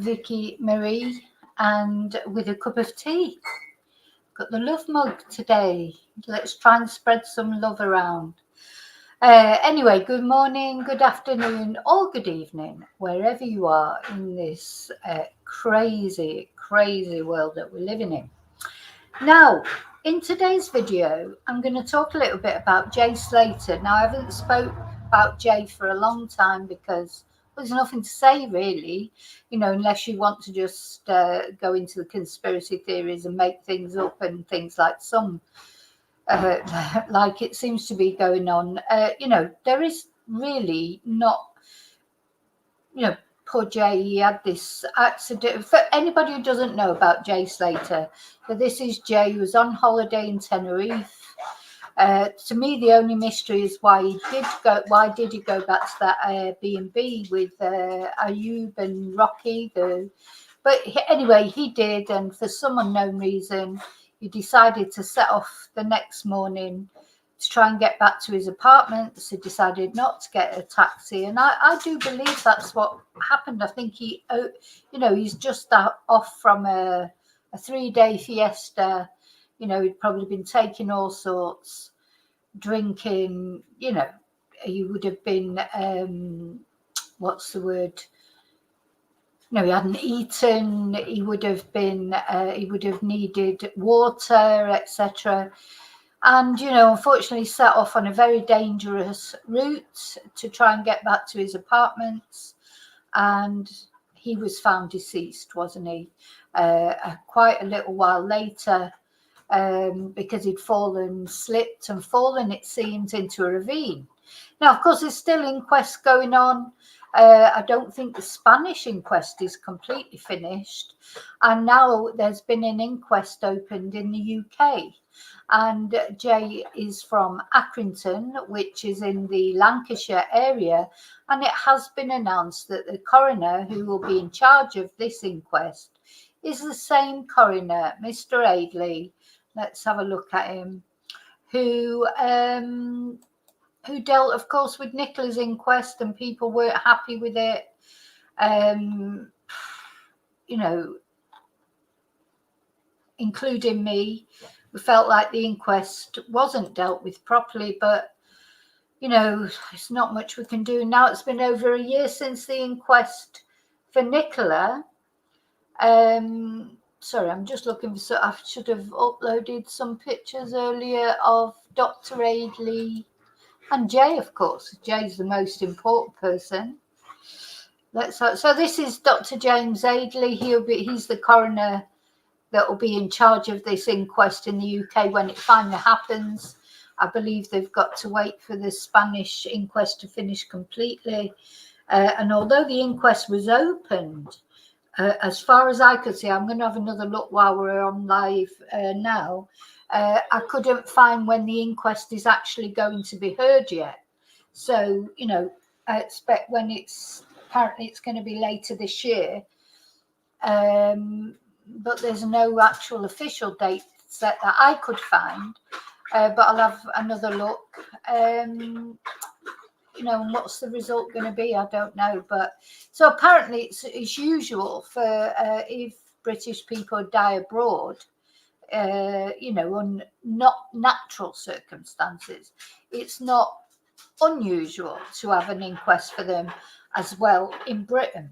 Vicky Marie, and with a cup of tea. Got the love mug today. Let's try and spread some love around. Anyway, good morning, good afternoon, or good evening, wherever you are in this crazy world that we're living in. Now, in today's video, I'm going to talk a little bit about Jay Slater. Now, I haven't spoke about Jay for a long time because there's nothing to say really, unless you want to just go into the conspiracy theories and make things up and things like some, like it seems to be going on. There is really not, poor Jay, he had this accident. For anybody who doesn't know about Jay Slater, so this is Jay who was on holiday in Tenerife. To me, the only mystery is why did he go back to that Airbnb with Ayub and Rocky? Anyway, he did, and for some unknown reason, he decided to set off the next morning to try and get back to his apartment. So he decided not to get a taxi, and I do believe that's what happened. I think he's just off from a 3-day fiesta. He'd probably been taking all sorts, drinking, he would have been, what's the word? No, he hadn't eaten, he would have needed water, etc. And, unfortunately set off on a very dangerous route to try and get back to his apartments. And he was found deceased, wasn't he? Quite a little while later, because he'd slipped and fallen, it seems, into a ravine. Now, of course, there's still inquests going on. I don't think the Spanish inquest is completely finished. And now there's been an inquest opened in the UK. And Jay is from Accrington, which is in the Lancashire area. And it has been announced that the coroner who will be in charge of this inquest is the same coroner, Mr. Adeley. Let's have a look at him, who dealt, of course, with Nicola's inquest, and people weren't happy with it. Including me, we felt like the inquest wasn't dealt with properly, but it's not much we can do. Now it's been over a year since the inquest for Nicola. Sorry, I'm just looking for. I should have uploaded some pictures earlier of Dr. Adeley and Jay, of course. Jay's the most important person. So this is Dr. James Adeley. He's the coroner that will be in charge of this inquest in the UK when it finally happens. I believe they've got to wait for the Spanish inquest to finish completely. And although the inquest was opened, as far as I could see, I'm going to have another look while we're on live now. I couldn't find when the inquest is actually going to be heard yet. So, I expect apparently it's going to be later this year. But there's no actual official date set that I could find. But I'll have another look. And what's the result going to be? I don't know. But so apparently it's usual for if British people die abroad, on not natural circumstances, it's not unusual to have an inquest for them as well in Britain.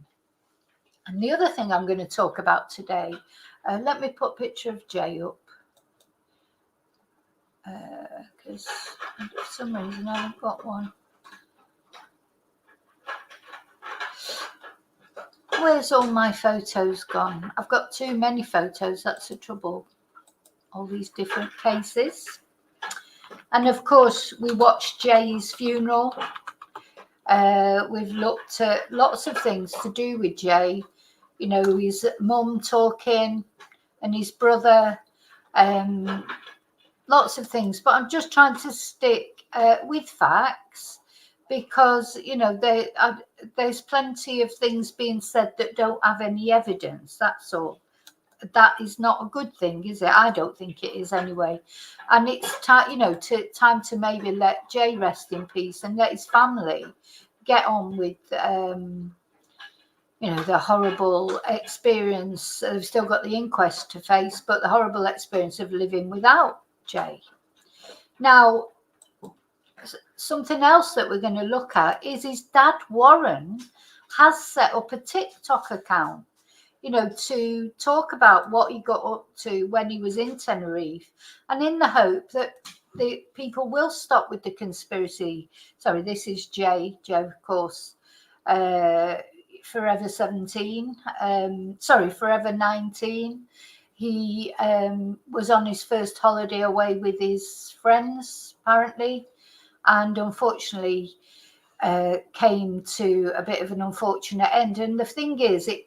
And the other thing I'm going to talk about today, let me put a picture of Jay up. Because for some reason I haven't got one. Where's all my photos gone? I've got too many photos, that's the trouble. All these different cases. And of course, we watched Jay's funeral. We've looked at lots of things to do with Jay. His mum talking and his brother. Lots of things. But I'm just trying to stick with facts because, there's plenty of things being said that don't have any evidence. That's all. That is not a good thing, is it? I don't think it is anyway. And it's time, time to maybe let Jay rest in peace and let his family get on with, you know, the horrible experience. They've still got the inquest to face, but the horrible experience of living without Jay. Now, something else that we're going to look at is his dad, Warren, has set up a TikTok account, you know, to talk about what he got up to when he was in Tenerife, and in the hope that the people will stop with the conspiracy. Sorry, this is Joe, of course, Forever 17, Forever 19. He was on his first holiday away with his friends, apparently, and unfortunately came to a bit of an unfortunate end. And the thing is, it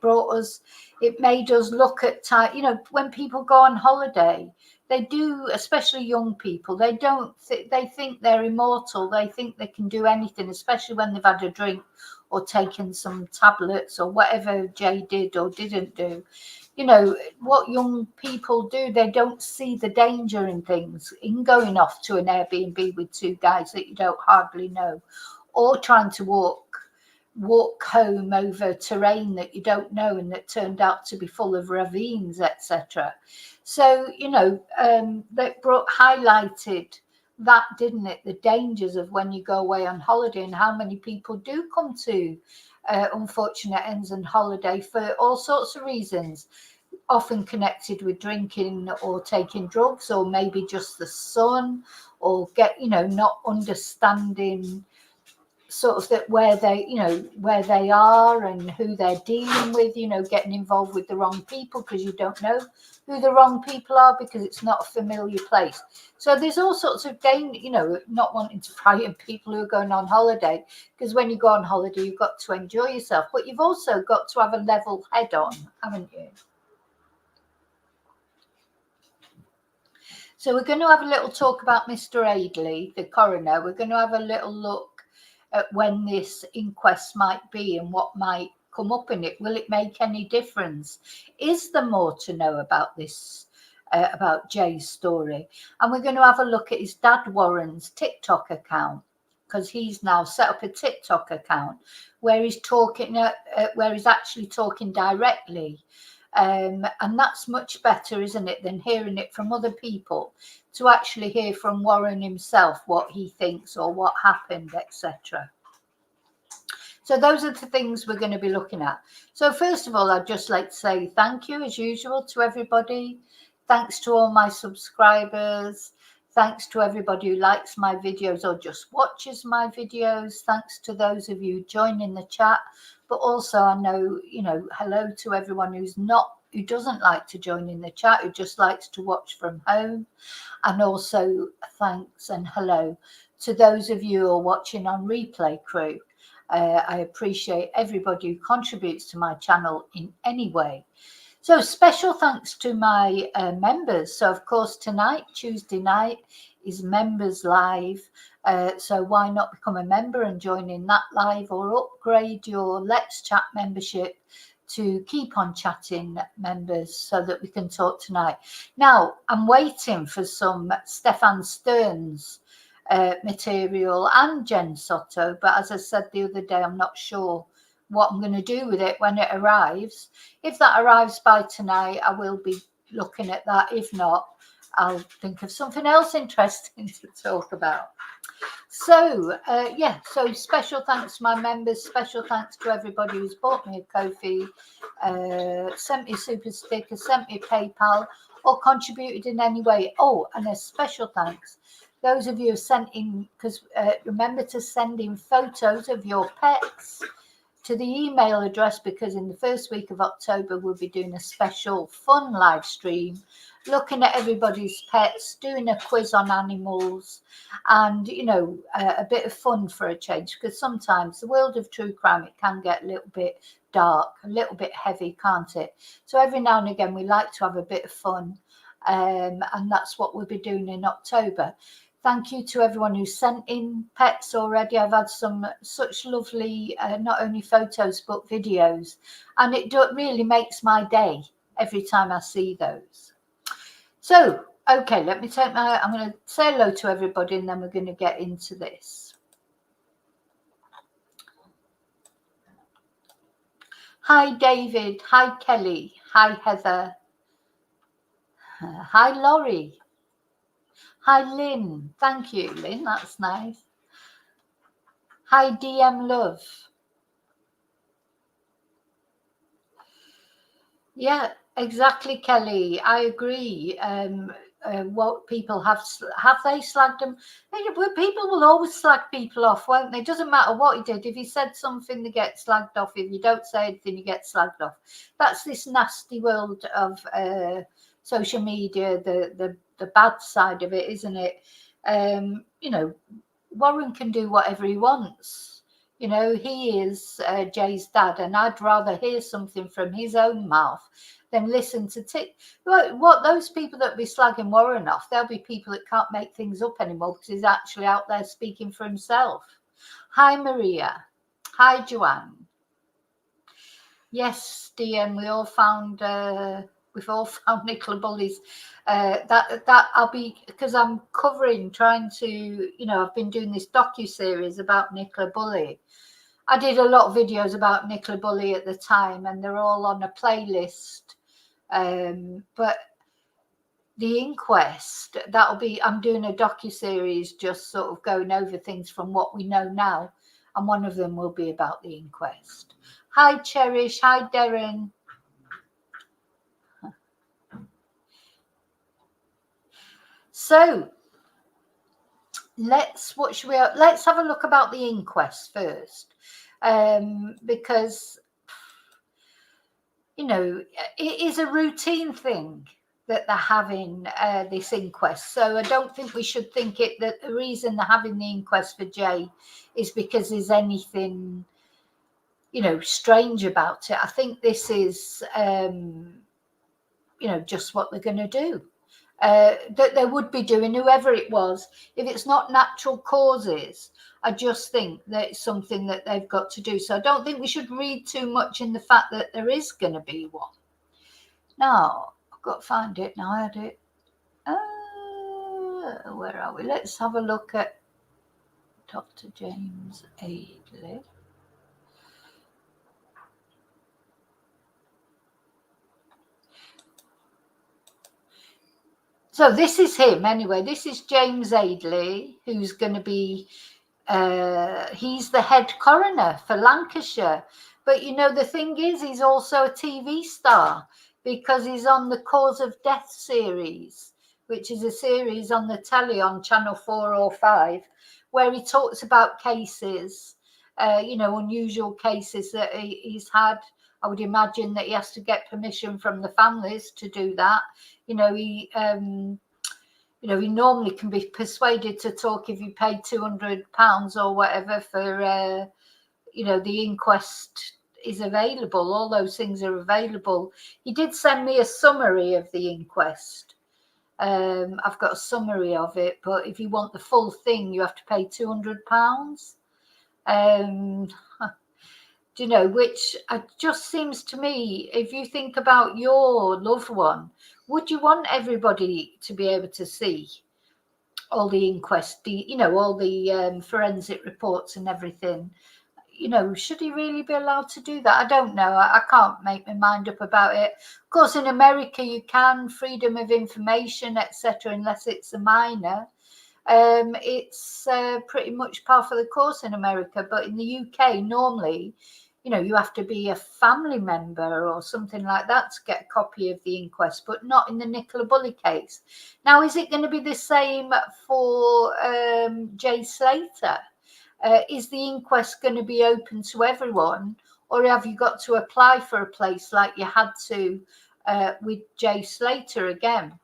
made us look at time. You know, when people go on holiday, they do, especially young people, they think they're immortal. They think they can do anything, especially when they've had a drink or taken some tablets or whatever Jay did or didn't do. You know, what young people do, they don't see the danger in things, in going off to an Airbnb with two guys that you don't hardly know, or trying to walk home over terrain that you don't know and that turned out to be full of ravines, etc. So, you know, that highlighted that, didn't it? The dangers of when you go away on holiday, and how many people do come to unfortunate ends on holiday for all sorts of reasons, often connected with drinking or taking drugs, or maybe just the sun, or not understanding sort of that where they are and who they're dealing with, getting involved with the wrong people because you don't know who the wrong people are because it's not a familiar place. So there's all sorts of danger, not wanting to frighten people who are going on holiday, because when you go on holiday, you've got to enjoy yourself, but you've also got to have a level head on, haven't you? So we're going to have a little talk about Mr. Adeley, the coroner. We're going to have a little look at when this inquest might be and what might come up in it. Will it make any difference? Is there more to know about this, about Jay's story? And we're going to have a look at his dad Warren's TikTok account, because he's now set up a TikTok account where he's actually talking directly. And that's much better, isn't it, than hearing it from other people, to actually hear from Warren himself what he thinks or what happened, etc. So those are the things we're going to be looking at. So first of all, I'd just like to say thank you, as usual, to everybody. Thanks to all my subscribers. Thanks to everybody who likes my videos or just watches my videos. Thanks to those of you joining the chat. But also, I know, hello to everyone who doesn't like to join in the chat, who just likes to watch from home. And also thanks and hello to those of you who are watching on replay crew. I appreciate everybody who contributes to my channel in any way. So special thanks to my members. So of course tonight, Tuesday night, is Members Live. So why not become a member and join in that live, or upgrade your Let's Chat membership to Keep On Chatting members, so that we can talk tonight. Now, I'm waiting for some Stefan Stearns material and Jen Soto, but as I said the other day, I'm not sure what I'm going to do with it when it arrives. If that arrives by tonight, I will be looking at that. If not, I'll think of something else interesting to talk about. So so special thanks to my members, special thanks to everybody who's bought me a Ko-fi, sent me a super sticker, sent me a PayPal, or contributed in any way. Oh, and a special thanks those of you who sent in, because remember to send in photos of your pets to the email address, because in the first week of October we'll be doing a special fun live stream looking at everybody's pets, doing a quiz on animals, and a bit of fun for a change, because sometimes the world of true crime, it can get a little bit dark, a little bit heavy, can't it? So every now and again we like to have a bit of fun, and that's what we'll be doing in October. Thank you to everyone who sent in pets already. I've had some such lovely, not only photos, but videos. And it really makes my day every time I see those. So, okay, I'm going to say hello to everybody, and then we're going to get into this. Hi, David. Hi, Kelly. Hi, Heather. Hi, Laurie. Hi, Lynn. Thank you, Lynn. That's nice. Hi, DM Love. Yeah, exactly, Kelly. I agree. What people have they slagged them? People will always slag people off, won't they? It doesn't matter what he did. If he said something, they get slagged off. If you don't say anything, you get slagged off. That's this nasty world of social media. The bad side of it, isn't it? You know, Warren can do whatever he wants. You know, he is Jay's dad, and I'd rather hear something from his own mouth than listen to what those people that be slagging Warren off. There'll be people that can't make things up anymore because he's actually out there speaking for himself. Hi, Maria. Hi, Joanne. Yes, DM. We've all found Nicola Bully's. That I'll be, because I'm trying to, I've been doing this docu-series about Nicola Bully. I did a lot of videos about Nicola Bully at the time, and they're all on a playlist. But the Inquest, I'm doing a docu-series just sort of going over things from what we know now, and one of them will be about the Inquest. Hi, Cherish. Hi, Darren. So let's have a look about the Inquest first, because it is a routine thing that they're having this inquest. So I don't think we should think that the reason they're having the inquest for Jay is because there's anything strange about it. I think this is just what they're going to do. That they would be doing, whoever it was. If it's not natural causes, I just think that it's something that they've got to do. So I don't think we should read too much in the fact that there is going to be one. Now, I've got to find it. Now I had it. Where are we? Let's have a look at Dr. James Adeley. So this is him anyway. This is James Adeley, who's going to be, he's the head coroner for Lancashire. But the thing is, he's also a TV star because he's on the Cause of Death series, which is a series on the telly on Channel 4 or 5, where he talks about cases, unusual cases that he's had. I would imagine that he has to get permission from the families to do that. He normally can be persuaded to talk if you pay £200 or whatever for, the inquest is available. All those things are available. He did send me a summary of the inquest. I've got a summary of it, but if you want the full thing, you have to pay £200. Which just seems to me, if you think about your loved one, would you want everybody to be able to see all the inquest, all the forensic reports and everything? Should he really be allowed to do that? I don't know. I can't make my mind up about it. Of course, in America, you can, freedom of information, etc., unless it's a minor. It's pretty much par for the course in America, but in the UK, normally, you have to be a family member or something like that to get a copy of the inquest, but not in the Nicola Bully case. Now, is it going to be the same for Jay Slater? Is the inquest going to be open to everyone, or have you got to apply for a place like you had to with Jay Slater again?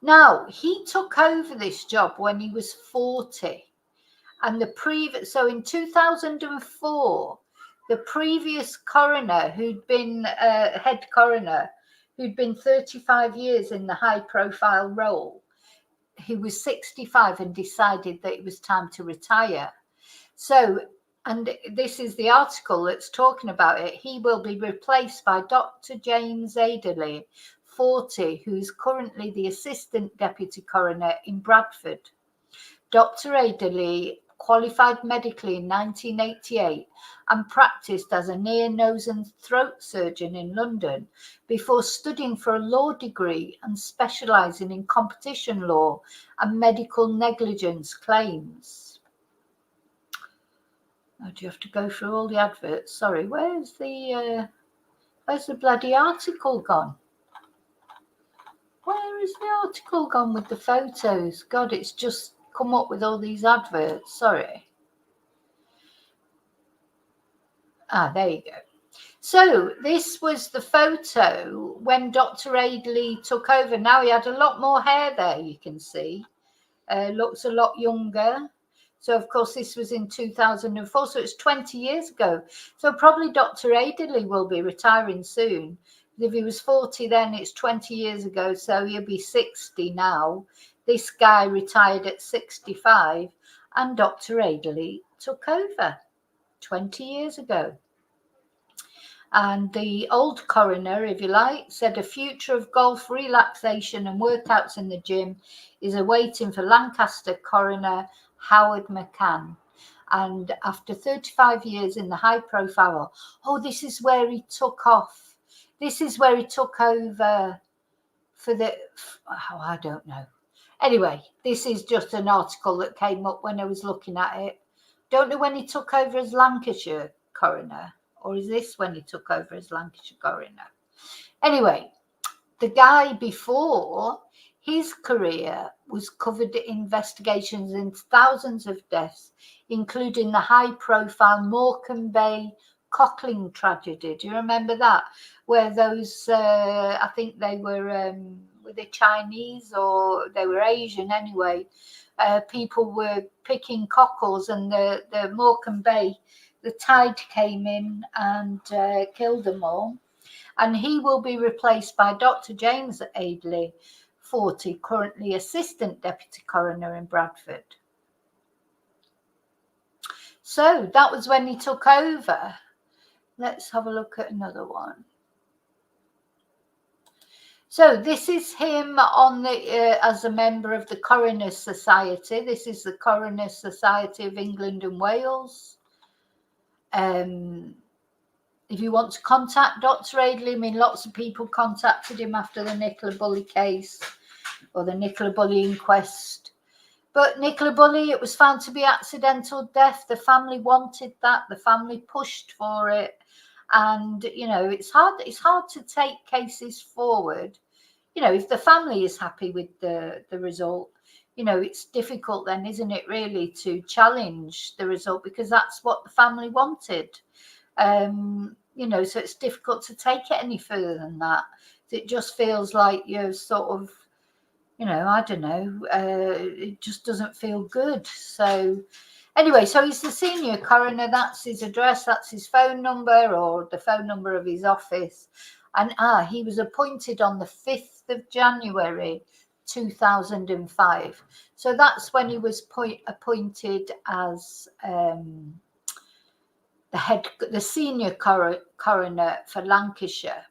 Now, he took over this job when he was 40. And so in 2004, the previous coroner, who'd been head coroner, who'd been 35 years in the high-profile role, he was 65 and decided that it was time to retire. So, and this is the article that's talking about it, he will be replaced by Dr. James Adeley, 40, who's currently the assistant deputy coroner in Bradford. Dr. Adeley qualified medically in 1988 and practiced as an ear, nose and throat surgeon in London before studying for a law degree and specialising in competition law and medical negligence claims. Oh, do you have to go through all the adverts? Sorry, where's the bloody article gone? Where is the article gone with the photos? God, it's just come up with all these adverts. Sorry. There you go. So this was the photo when Dr. Adeley took over. Now he had a lot more hair there, you can see. Looks a lot younger. So, of course, this was in 2004, so it's 20 years ago. So probably Dr. Adeley will be retiring soon. If he was 40 then, it's 20 years ago, so he'll be 60 now. This guy retired at 65, and Dr. Adeley took over 20 years ago. And the old coroner, if you like, said a future of golf, relaxation and workouts in the gym is awaiting for Lancaster coroner Howard McCann. And after 35 years in the high profile, this is where he took off. This is where he took over for I don't know. Anyway, this is just an article that came up when I was looking at it. Don't know when he took over as Lancashire coroner, or is this when he took over as Lancashire coroner? Anyway, the guy before, his career was covered investigations into thousands of deaths, including the high-profile Morecambe Bay Cockling tragedy. Do you remember that? Where those, I think they were the Chinese or they were Asian anyway, people were picking cockles, and the Morecambe Bay, the tide came in and killed them all. And he will be replaced by Dr. James Adeley, 40, currently Assistant Deputy Coroner in Bradford. So that was when he took over. Let's have a look at another one. So this is him on the as a member of the Coroners Society. This is the Coroners Society of England and Wales. If you want to contact Dr. Adeley, I mean, lots of people contacted him after the Nicola Bulley case or the Nicola Bulley inquest. But Nicola Bulley, it was found to be accidental death. The family wanted that. The family pushed for it. And, you know, it's hard to take cases forward. You know, if the family is happy with the result, you know, it's difficult then, isn't it, really, to challenge the result, because that's what the family wanted. You know, so it's difficult to take it any further than that. It just feels like you're sort of, you know, I don't know, it just doesn't feel good. So anyway, so he's the senior coroner. That's his address, that's his phone number, or the phone number of his office. And he was appointed on the 5th of January 2005. So that's when he was appointed as the senior coroner for Lancashire.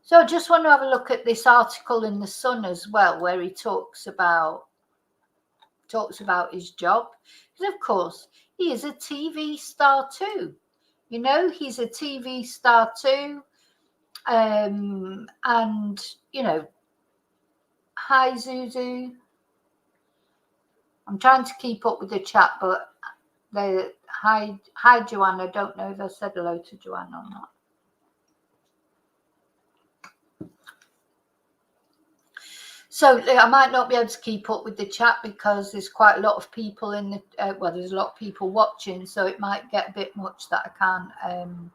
So I just want to have a look at this article in the Sun as well, where he talks about his job. Because of course he is a TV star too. You know, he's a TV star too. And you know, hi Zuzu. I'm trying to keep up with the chat, but hi Joanna. Don't know if I said hello to Joanna or not. So I might not be able to keep up with the chat because there's quite a lot of people in the there's a lot of people watching, so it might get a bit much that I can't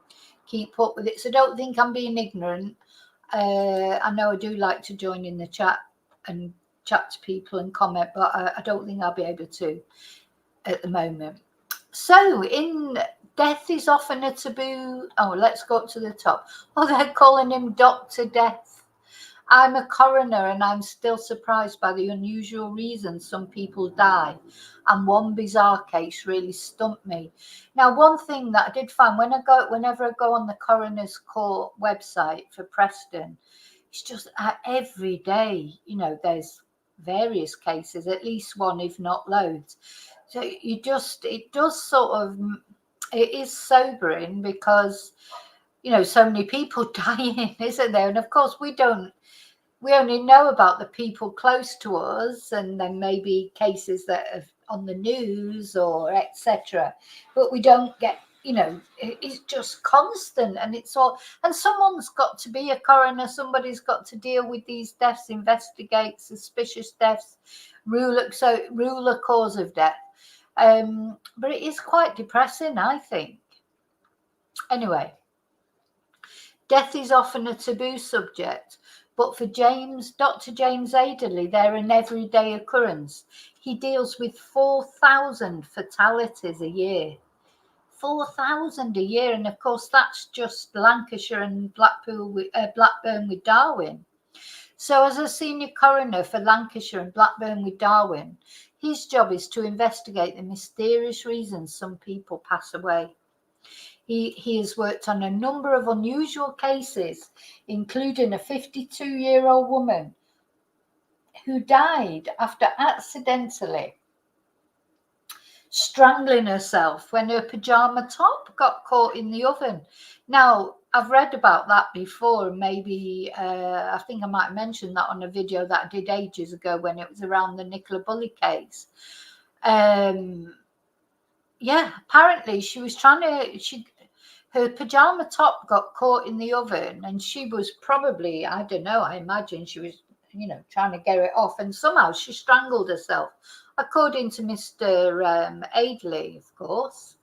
keep up with it. So don't think I'm being ignorant. I know I do like to join in the chat and chat to people and comment, but I don't think I'll be able to at the moment. So in Death is Often a Taboo. Oh, let's go up to the top. Oh, they're calling him Dr. Death. I'm a coroner and I'm still surprised by the unusual reasons some people die. And one bizarre case really stumped me. Now, one thing that I did find whenever I go on the Coroner's Court website for Preston, it's just every day, you know, there's various cases, at least one, if not loads. So it does sort of, it is sobering because, so many people dying, isn't there? And of course we only know about the people close to us, and then maybe cases that are on the news or etc. But we don't get, it's just constant, and it's all. And someone's got to be a coroner. Somebody's got to deal with these deaths, investigate suspicious deaths, rule a cause of death. But it is quite depressing, I think. Anyway, death is often a taboo subject. But for Dr. James Adeley, they're an everyday occurrence. He deals with 4,000 fatalities a year. 4,000 a year. And of course, that's just Lancashire and Blackburn with Darwin. So as a senior coroner for Lancashire and Blackburn with Darwin, his job is to investigate the mysterious reasons some people pass away. He has worked on a number of unusual cases, including a 52-year-old woman who died after accidentally strangling herself when her pajama top got caught in the oven. Now, I've read about that before. Maybe I think I might have mentioned that on a video that I did ages ago when it was around the Nicola Bulley case. Yeah, apparently she was her pajama top got caught in the oven, and she was probably, I don't know, I imagine she was, trying to get it off, and somehow she strangled herself, according to Mr. Adeley, of course.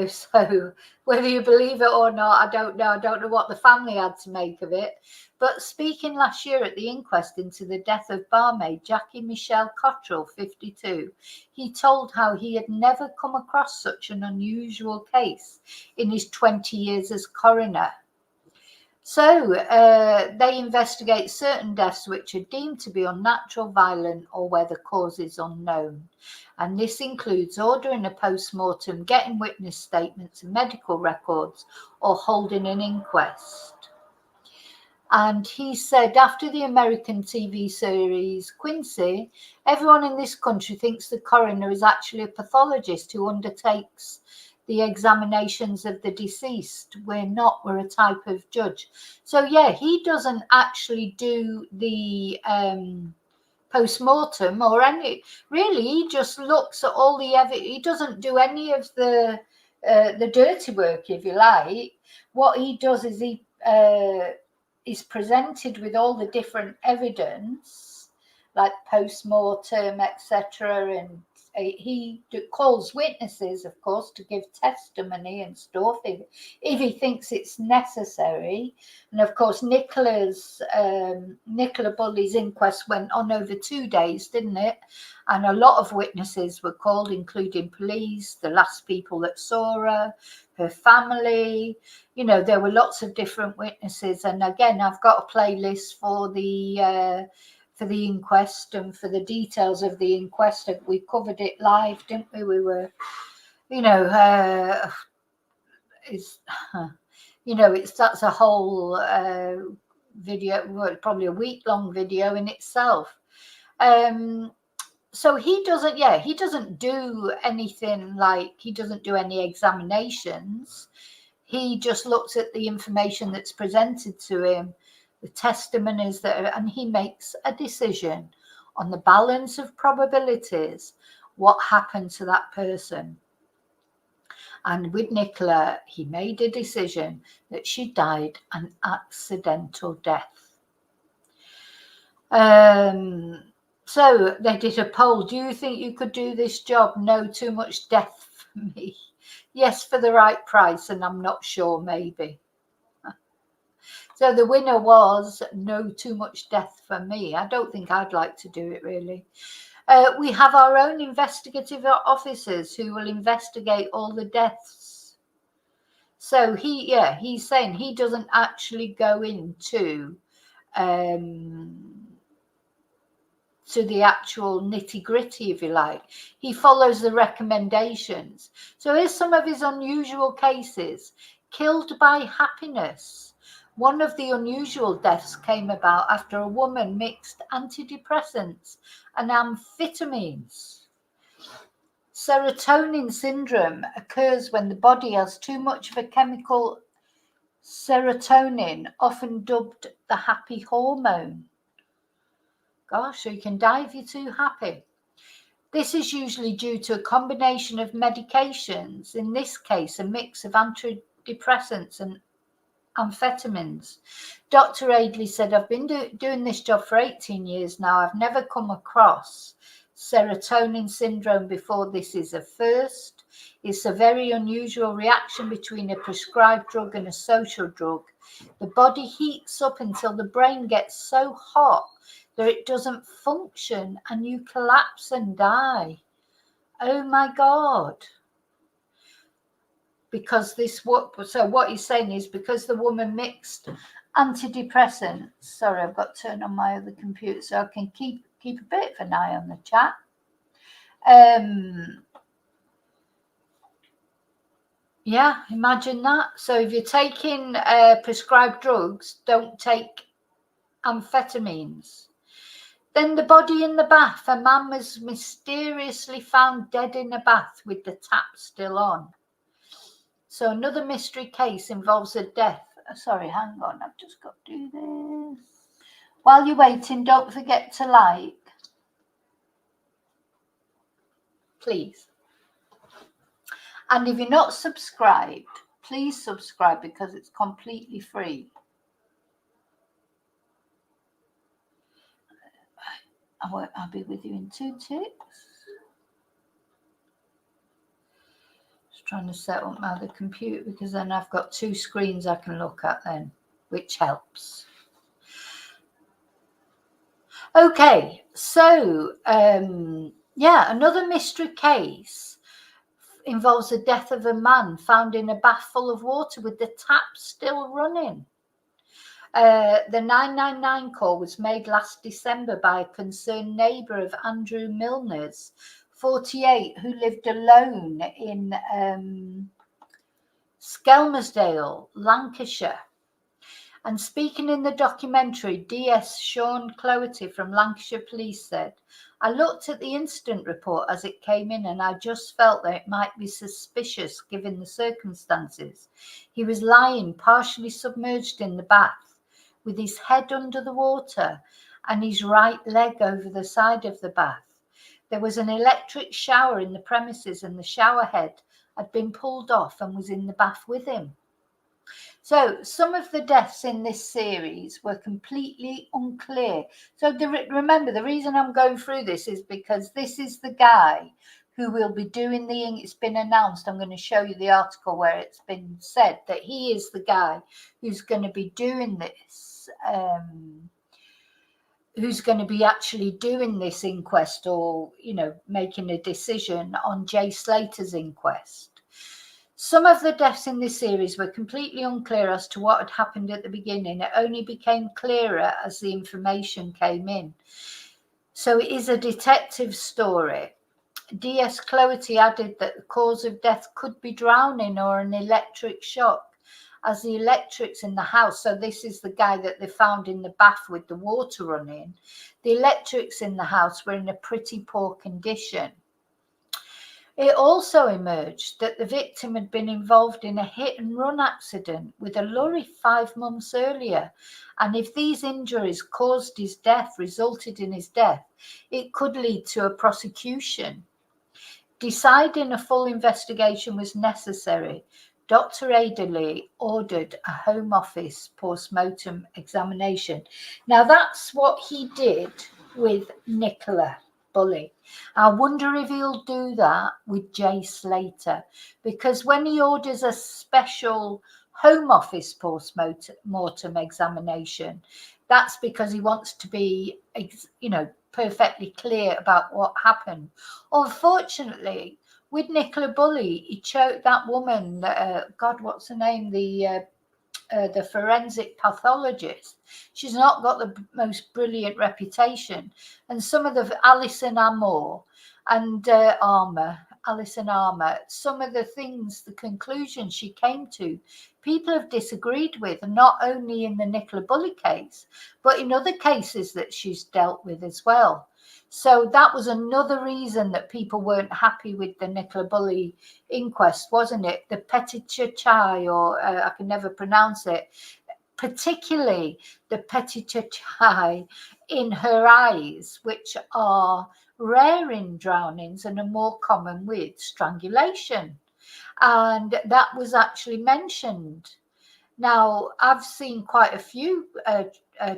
So whether you believe it or not, I don't know. I don't know what the family had to make of it. But speaking last year at the inquest into the death of barmaid Jackie Michelle Cottrell, 52, he told how he had never come across such an unusual case in his 20 years as coroner. So they investigate certain deaths which are deemed to be unnatural, violent, or where the cause is unknown. And this includes ordering a post-mortem, getting witness statements and medical records, or holding an inquest. And he said, after the American TV series Quincy, everyone in this country thinks the coroner is actually a pathologist who undertakes the examinations of the deceased. We're not, we're a type of judge. So yeah, he doesn't actually do the post-mortem or any, really, he just looks at all the evidence. He doesn't do any of the dirty work, if you like. What he does is he is presented with all the different evidence, like post-mortem, etc., and he calls witnesses, of course, to give testimony and stuff if he thinks it's necessary. And of course, Nicola Bulley's inquest went on over 2 days, didn't it? And a lot of witnesses were called, including police, the last people that saw her family. There were lots of different witnesses. And again, I've got a playlist for the inquest and for the details of the inquest. We covered it live, didn't we? We were, that's a whole video, probably a week-long video in itself. So he doesn't do anything, like he doesn't do any examinations. He just looks at the information that's presented to him, the testimonies and he makes a decision on the balance of probabilities, what happened to that person. And with Nicola, he made a decision that she died an accidental death. So they did a poll. Do you think you could do this job? No, too much death for me. Yes, for the right price, and I'm not sure, maybe. So the winner was no, too much death for me. I don't think I'd like to do it, really. We have our own investigative officers who will investigate all the deaths. So he's saying he doesn't actually go into to the actual nitty-gritty, if you like. He follows the recommendations. So here's some of his unusual cases. Killed by happiness. One of the unusual deaths came about after a woman mixed antidepressants and amphetamines. Serotonin syndrome occurs when the body has too much of a chemical, serotonin, often dubbed the happy hormone. Gosh, so you can die if you're too happy. This is usually due to a combination of medications, in this case a mix of antidepressants and amphetamines. Dr. Adeley said, I've been doing this job for 18 years now. I've never come across serotonin syndrome before. This is a first. It's a very unusual reaction between a prescribed drug and a social drug. The body heats up until the brain gets so hot that it doesn't function and you collapse and die. Oh my God. Because what he's saying is because the woman mixed antidepressants. Sorry, I've got to turn on my other computer so I can keep a bit of an eye on the chat. Yeah, imagine that. So if you're taking prescribed drugs, don't take amphetamines. Then the body in the bath. A man was mysteriously found dead in a bath with the tap still on. So another mystery case involves a death. Sorry, hang on. I've just got to do this. While you're waiting, don't forget to like. Please. And if you're not subscribed, please subscribe because it's completely free. I'll be with you in 2 ticks. Just trying to set up my other computer because then I've got 2 screens I can look at then, which helps. Okay, so another mystery case involves the death of a man found in a bath full of water with the tap still running. The 999 call was made last December by a concerned neighbour of Andrew Milner's, 48, who lived alone in Skelmersdale, Lancashire. And speaking in the documentary, DS Sean Cloherty from Lancashire Police said, I looked at the incident report as it came in and I just felt that it might be suspicious given the circumstances. He was lying partially submerged in the bath with his head under the water and his right leg over the side of the bath. There was an electric shower in the premises and the shower head had been pulled off and was in the bath with him. So some of the deaths in this series were completely unclear. So remember, the reason I'm going through this is because this is the guy who will be doing it's been announced. I'm going to show you the article where it's been said that he is the guy who's going to be doing this, who's going to be actually doing this inquest or, making a decision on Jay Slater's inquest. Some of the deaths in this series were completely unclear as to what had happened at the beginning. It only became clearer as the information came in. So it is a detective story. DS Cloherty added that the cause of death could be drowning or an electric shock, as the electrics in the house, so this is the guy that they found in the bath with the water running, the electrics in the house were in a pretty poor condition. It also emerged that the victim had been involved in a hit-and-run accident with a lorry 5 months earlier, and if these injuries caused his death, resulted in his death, it could lead to a prosecution. Deciding a full investigation was necessary, Dr. Adeley ordered a Home Office post-mortem examination. Now, that's what he did with Nicola Bulley. I wonder if he'll do that with Jay Slater, because when he orders a special Home Office post-mortem examination, that's because he wants to be, perfectly clear about what happened. Unfortunately, with Nicola Bulley, he choked that woman, what's her name? The forensic pathologist. She's not got the most brilliant reputation. And some of the Alison Armour and Armour, Alison Armour, some of the things, the conclusions she came to, people have disagreed with, not only in the Nicola Bulley case, but in other cases that she's dealt with as well. So that was another reason that people weren't happy with the Nicola Bulley inquest, wasn't it? The petichai, or I can never pronounce it, particularly the petichai in her eyes, which are rare in drownings and are more common with strangulation. And that was actually mentioned. Now, I've seen quite a few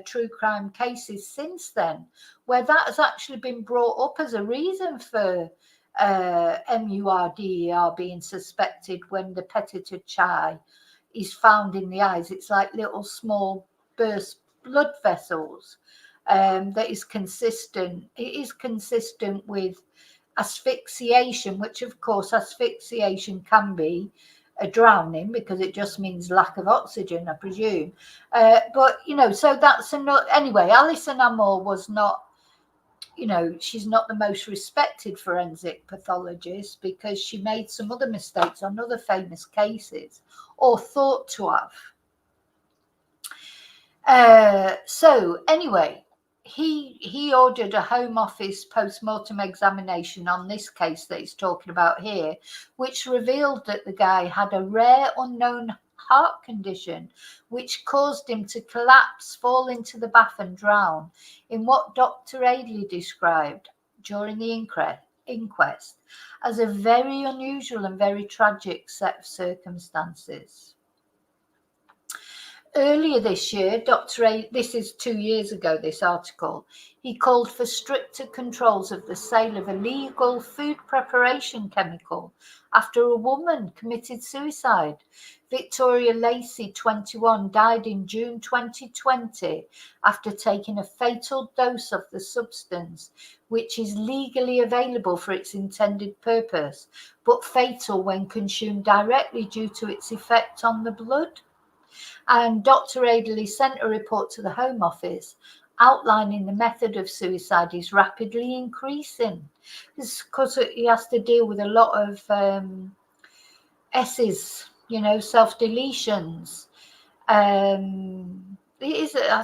true crime cases since then where that has actually been brought up as a reason for MURDER being suspected when the petichai is found in the eyes. It's like little small burst blood vessels. That is consistent. It is consistent with asphyxiation, which of course asphyxiation can be a drowning because it just means lack of oxygen, I presume. But so that's another. Anyway, Alison Armour was not, she's not the most respected forensic pathologist because she made some other mistakes on other famous cases, or thought to have. So anyway, he ordered a Home Office post-mortem examination on this case that he's talking about here, which revealed that the guy had a rare unknown heart condition which caused him to collapse, fall into the bath and drown in what Dr. Adeley described during the inquest as a very unusual and very tragic set of circumstances. Earlier this year, this is 2 years ago, this article, he called for stricter controls of the sale of illegal food preparation chemical after a woman committed suicide. Victoria Lacey, 21, died in June 2020 after taking a fatal dose of the substance, which is legally available for its intended purpose, but fatal when consumed directly due to its effect on the blood. And Dr. Adeley sent a report to the Home Office outlining the method of suicide is rapidly increasing. Because he has to deal with a lot of S's, self-deletions. I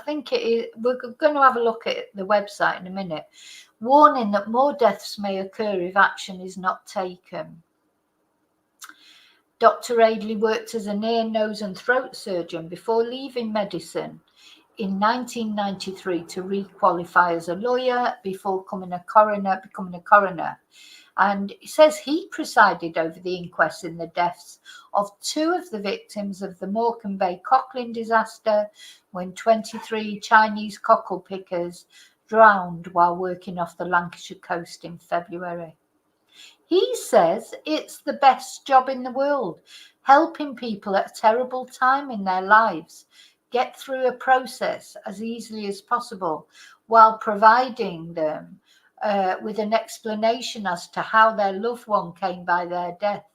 think it is. We're going to have a look at the website in a minute. Warning that more deaths may occur if action is not taken. Dr. Adeley worked as an ear, nose and throat surgeon before leaving medicine in 1993 to re-qualify as a lawyer before becoming a coroner. And it says he presided over the inquest in the deaths of 2 of the victims of the Morecambe Bay cockling disaster when 23 Chinese cockle pickers drowned while working off the Lancashire coast in February. He says it's the best job in the world, helping people at a terrible time in their lives get through a process as easily as possible while providing them with an explanation as to how their loved one came by their death.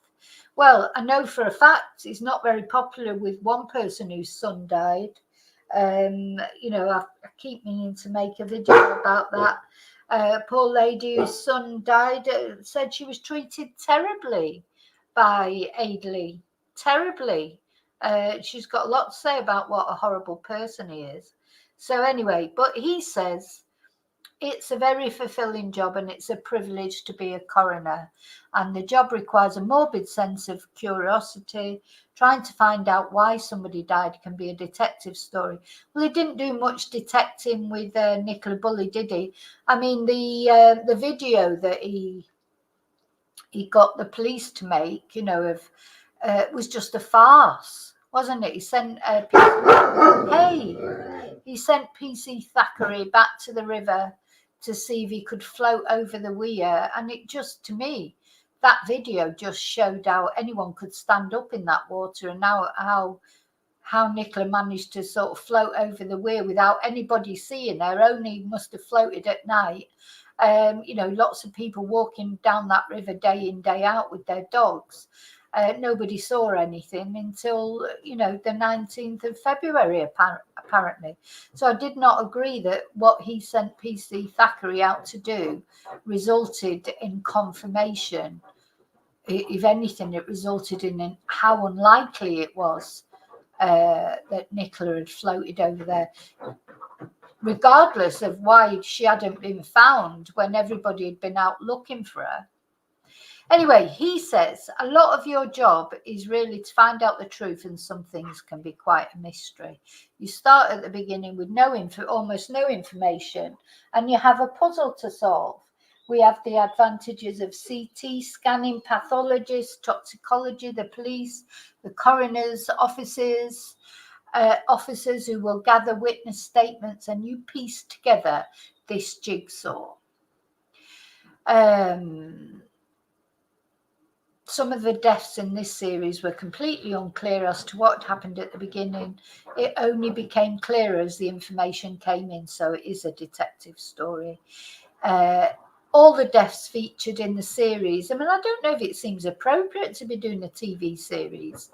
Well, I know for a fact he's not very popular with one person whose son died. I keep meaning to make a video about that. Poor lady whose son died, said she was treated terribly by Adeley. Terribly. She's got a lot to say about what a horrible person he is. So anyway, but he says it's a very fulfilling job and it's a privilege to be a coroner. And the job requires a morbid sense of curiosity. Trying to find out why somebody died can be a detective story. Well, he didn't do much detecting with Nicola Bulley, did he? I mean, the video that he got the police to make, was just a farce, wasn't it? He sent he sent PC Thackeray back to the river to see if he could float over the weir, and it just, to me, that video just showed how anyone could stand up in that water, and how Nicola managed to sort of float over the weir without anybody seeing her. Only must have floated at night. Lots of people walking down that river day in, day out with their dogs. Nobody saw anything until, the 19th of February, apparently. So I did not agree that what he sent PC Thackeray out to do resulted in confirmation if anything, it resulted in how unlikely it was that Nicola had floated over there, regardless of why she hadn't been found when everybody had been out looking for her. Anyway, he says a lot of your job is really to find out the truth, and some things can be quite a mystery. You start at the beginning with almost no information, and you have a puzzle to solve. We have the advantages of CT scanning, pathologists, toxicology, the police, the coroner's officers who will gather witness statements, and you piece together this jigsaw. Some of the deaths in this series were completely unclear as to what happened at the beginning. It only became clearer as the information came in, so it is a detective story. All the deaths featured in the series, I mean, I don't know if it seems appropriate to be doing a TV series.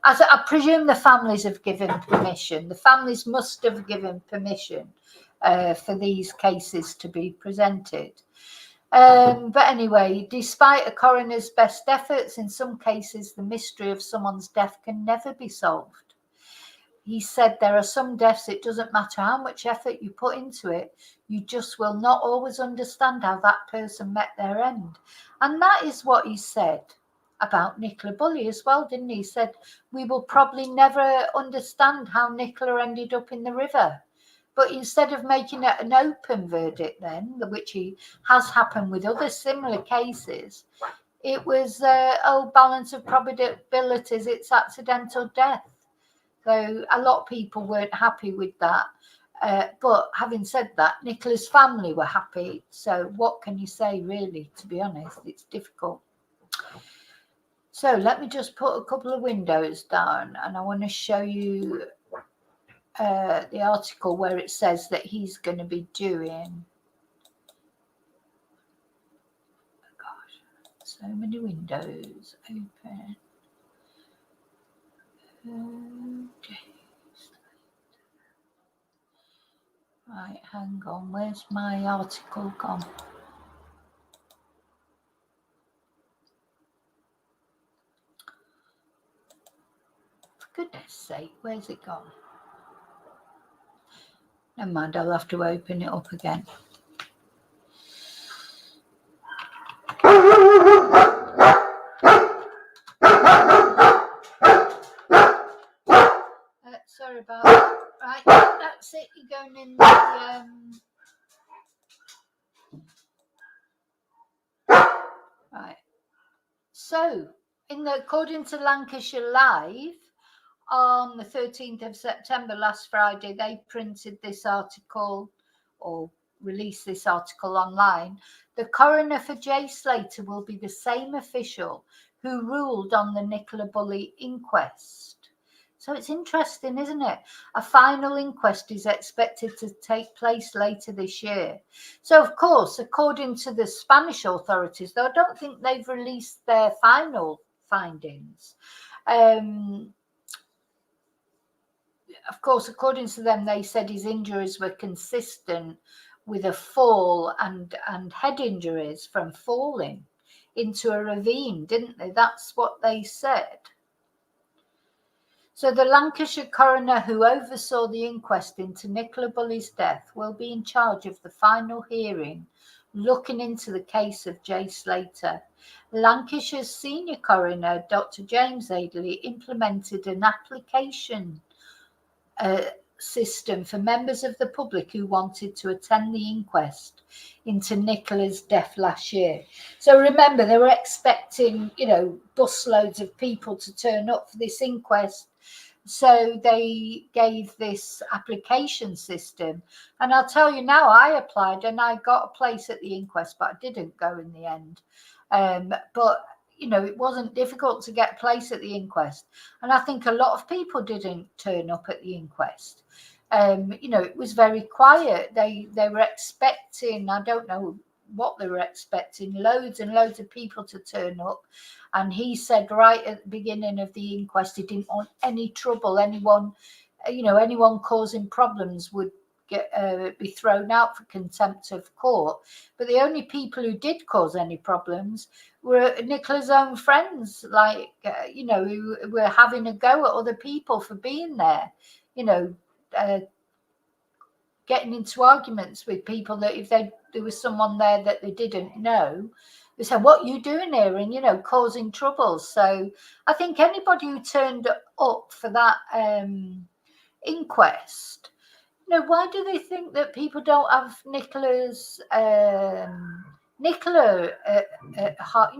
As I presume the families have given permission. The families must have given permission for these cases to be presented. But anyway, despite a coroner's best efforts, in some cases, the mystery of someone's death can never be solved. He said there are some deaths, it doesn't matter how much effort you put into it, you just will not always understand how that person met their end. And that is what he said about Nicola Bulley as well, didn't he? He said, we will probably never understand how Nicola ended up in the river. But instead of making it an open verdict then, which has happened with other similar cases, it was, balance of probabilities, it's accidental death. So a lot of people weren't happy with that. But having said that, Nicola's family were happy. So what can you say, really, to be honest? It's difficult. So let me just put a couple of windows down, and I want to show you the article where it says that he's going to be doing. Oh gosh, so many windows open. Okay. Right, hang on. Where's my article gone? For goodness sake, where's it gone? Never mind, I'll have to open it up again. Sorry about that. Right, that's it. You're going in the... Right. So, according to Lancashire Live, on the 13th of September, last Friday, they printed this article or released this article online. The coroner for Jay Slater will be the same official who ruled on the Nicola Bulley inquest. So it's interesting, isn't it? A final inquest is expected to take place later this year. So, of course, according to the Spanish authorities, though I don't think they've released their final findings. Of course, according to them, they said his injuries were consistent with a fall and head injuries from falling into a ravine, didn't they? That's what they said. So the Lancashire coroner who oversaw the inquest into Nicola Bulley's death will be in charge of the final hearing looking into the case of Jay Slater. Lancashire's senior coroner, Dr. James Adeley, implemented an application system for members of the public who wanted to attend the inquest into Nicola's death last year. So remember, they were expecting, busloads of people to turn up for this inquest. So they gave this application system. And I'll tell you now, I applied and I got a place at the inquest, but I didn't go in the end. But it wasn't difficult to get a place at the inquest. And I think a lot of people didn't turn up at the inquest. It was very quiet. They were expecting, I don't know what they were expecting, loads and loads of people to turn up. And he said right at the beginning of the inquest, he didn't want any trouble. Anyone causing problems would be thrown out for contempt of court. But the only people who did cause any problems were Nicola's own friends, like, who were having a go at other people for being there, getting into arguments with people that if there was someone there that they didn't know, they said, what are you doing here? And, causing trouble. So I think anybody who turned up for that inquest, why do they think that people don't have Nicola at heart?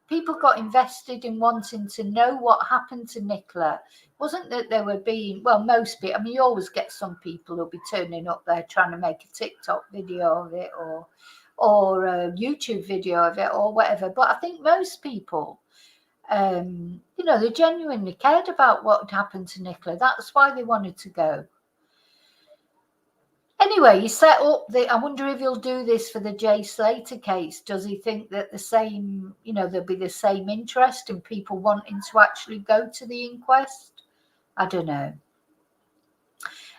People got invested in wanting to know what happened to Nicola. It wasn't that they were being, most people, you always get some people who'll be turning up there trying to make a TikTok video of it or a YouTube video of it or whatever. But I think most people, they genuinely cared about what had happened to Nicola. That's why they wanted to go. Anyway, he set up I wonder if he'll do this for the Jay Slater case. Does he think that the same, there'll be the same interest in people wanting to actually go to the inquest? I don't know.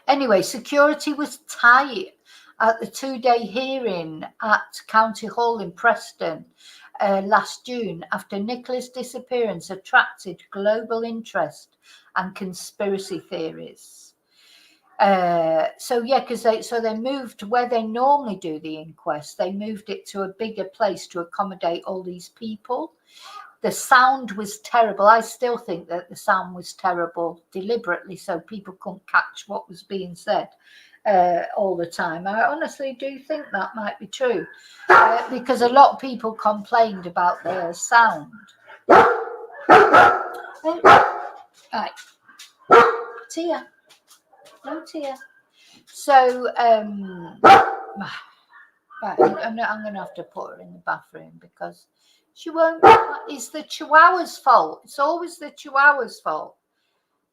Anyway, security was tight at the 2-day hearing at County Hall in Preston last June after Nicola's disappearance attracted global interest and conspiracy theories. Because they moved where they normally do the inquest. They moved it to a bigger place to accommodate all these people. The sound was terrible. I still think that the sound was terrible deliberately so people couldn't catch what was being said all the time. I honestly do think that might be true because a lot of people complained about the sound. Right. Tia. No tear. So, right, I'm going to have to put her in the bathroom because she won't. It's the Chihuahua's fault. It's always the Chihuahua's fault.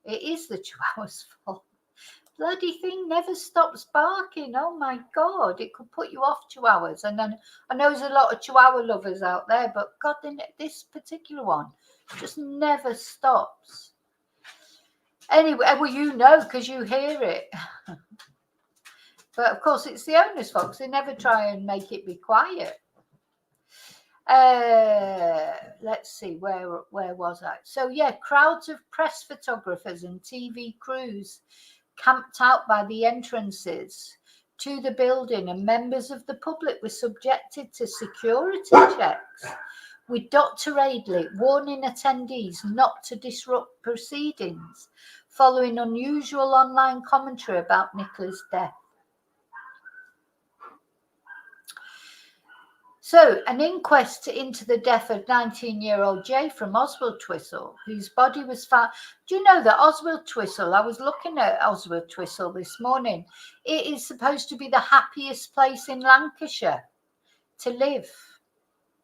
It is the Chihuahua's fault. Bloody thing never stops barking. Oh my God, it could put you off Chihuahuas. And then I know there's a lot of Chihuahua lovers out there, but God, this particular one just never stops. Anyway, well, because you hear it. But of course, it's the owners' fault because they never try and make it be quiet. Let's see, where was I? So, crowds of press photographers and TV crews camped out by the entrances to the building, and members of the public were subjected to security checks, with Dr. Adeley warning attendees not to disrupt proceedings following unusual online commentary about Nicola's death. So, an inquest into the death of 19-year-old Jay from Oswald Twistle, whose body was found. Do you know that Oswald Twistle, I was looking at Oswald Twistle this morning, it is supposed to be the happiest place in Lancashire to live,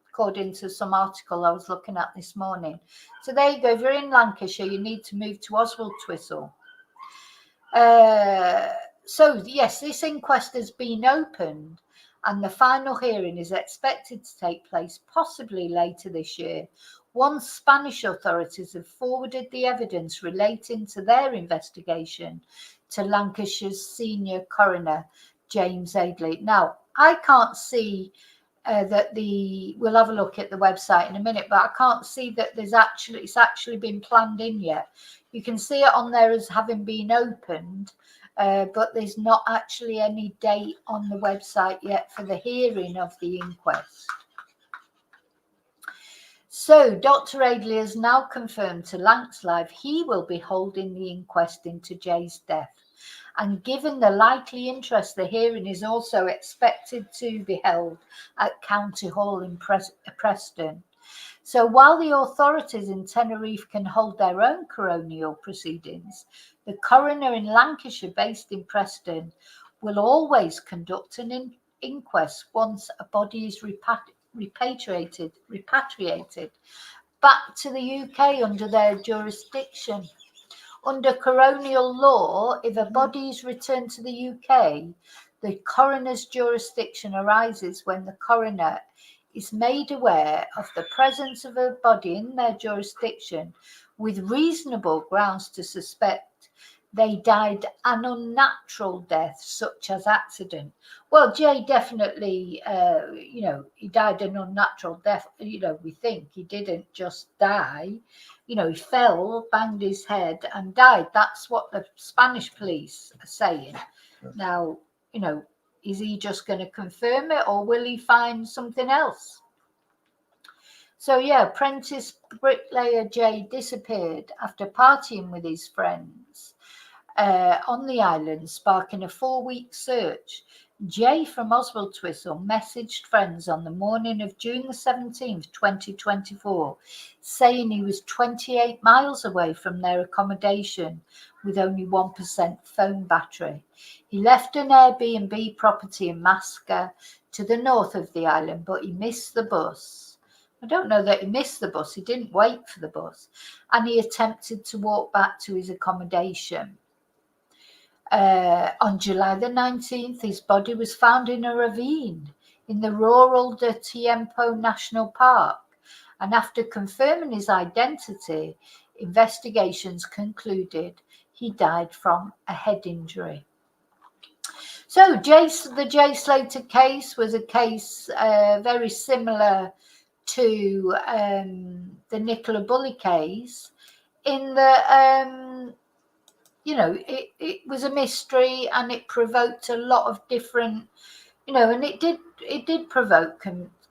according to some article I was looking at this morning. So there you go. If you're in Lancashire, you need to move to Oswald Twistle. So, yes, this inquest has been opened and the final hearing is expected to take place possibly later this year, once Spanish authorities have forwarded the evidence relating to their investigation to Lancashire's senior coroner, James Adeley. Now, I can't see that we'll have a look at the website in a minute, but I can't see that it's actually been planned in yet. You can see it on there as having been opened, but there's not actually any date on the website yet for the hearing of the inquest. So Dr. Adeley has now confirmed to Lancs Live he will be holding the inquest into Jay's death. And given the likely interest, the hearing is also expected to be held at County Hall in Preston. So while the authorities in Tenerife can hold their own coronial proceedings, the coroner in Lancashire, based in Preston, will always conduct an inquest once a body is repatriated back to the UK under their jurisdiction. Under coronial law, if a body is returned to the UK, the coroner's jurisdiction arises when the coroner is made aware of the presence of a body in their jurisdiction with reasonable grounds to suspect they died an unnatural death, such as accident. Well, Jay definitely, he died an unnatural death. We think he didn't just die. He fell, banged his head and died. That's what the Spanish police are saying. Now, is he just going to confirm it, or will he find something else? So yeah, apprentice bricklayer Jay disappeared after partying with his friends on the island, sparking a 4-week search. Jay from Oswaldtwistle messaged friends on the morning of June the 17th, 2024, saying he was 28 miles away from their accommodation with only 1% phone battery. He left an Airbnb property in Masca to the north of the island, but he missed the bus. I don't know that he missed the bus. He didn't wait for the bus. And he attempted to walk back to his accommodation. On July the 19th, his body was found in a ravine in the Rural de Tiempo National Park. And after confirming his identity, investigations concluded he died from a head injury. So the Jay Slater case was a case very similar to the Nicola Bulley case, in that it was a mystery, and it provoked a lot of different, and it did provoke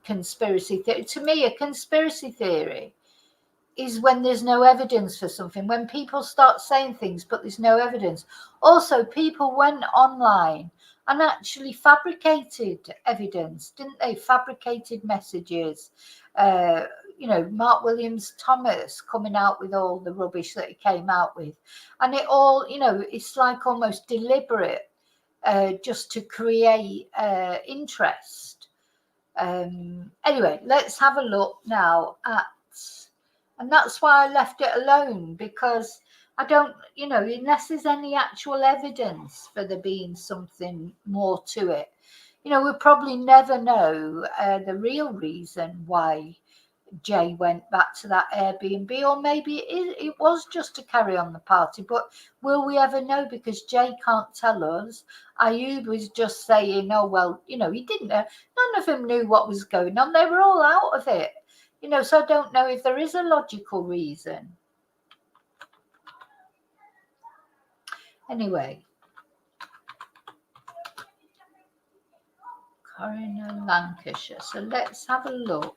conspiracy theory. To me, a conspiracy theory is when there's no evidence for something, when people start saying things but there's no evidence. Also, people went online and actually fabricated evidence, didn't they? Fabricated messages. Mark Williams Thomas coming out with all the rubbish that he came out with. And it all, it's like almost deliberate, just to create interest. Anyway, let's have a look now at, and that's why I left it alone, because I don't, unless there's any actual evidence for there being something more to it, we'll probably never know the real reason why Jay went back to that Airbnb, or maybe it was just to carry on the party. But will we ever know? Because Jay can't tell us. Ayub was just saying, oh, well, he didn't know. None of them knew what was going on. They were all out of it. So I don't know if there is a logical reason. Anyway. Coroner, Lancashire. So let's have a look.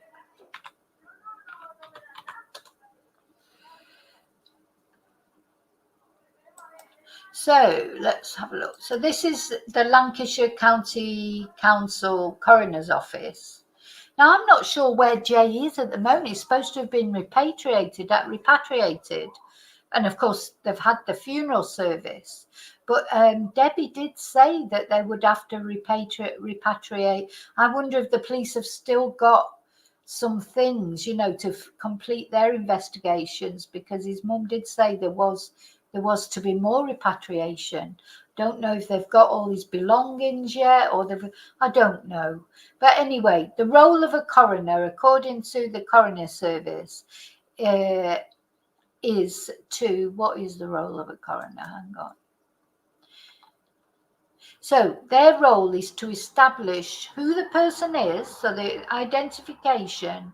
So let's have a look. So this is the Lancashire County Council Coroner's Office. Now, I'm not sure where Jay is at the moment. He's supposed to have been repatriated. And of course, they've had the funeral service. But Debbie did say that they would have to repatriate. I wonder if the police have still got some things, to complete their investigations, because his mum did say there was to be more repatriation. Don't know if they've got all his belongings yet, or I don't know. But anyway, the role of a coroner, according to the coroner service, is to, what is the role of a coroner? Hang on. So their role is to establish who the person is, so the identification,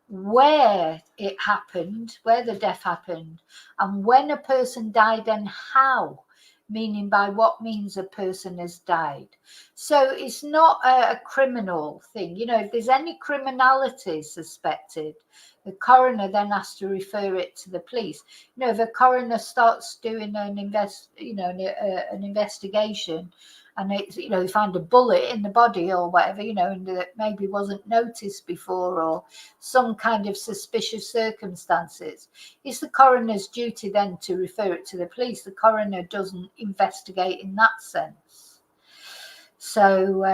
where it happened, where the death happened, and when a person died and how, meaning by what means a person has died. So it's not a criminal thing. If there's any criminality suspected, the coroner then has to refer it to the police. If a coroner starts doing an investigation, and it's, you find a bullet in the body or whatever, and that maybe wasn't noticed before, or some kind of suspicious circumstances, it's the coroner's duty then to refer it to the police. The coroner doesn't investigate in that sense. So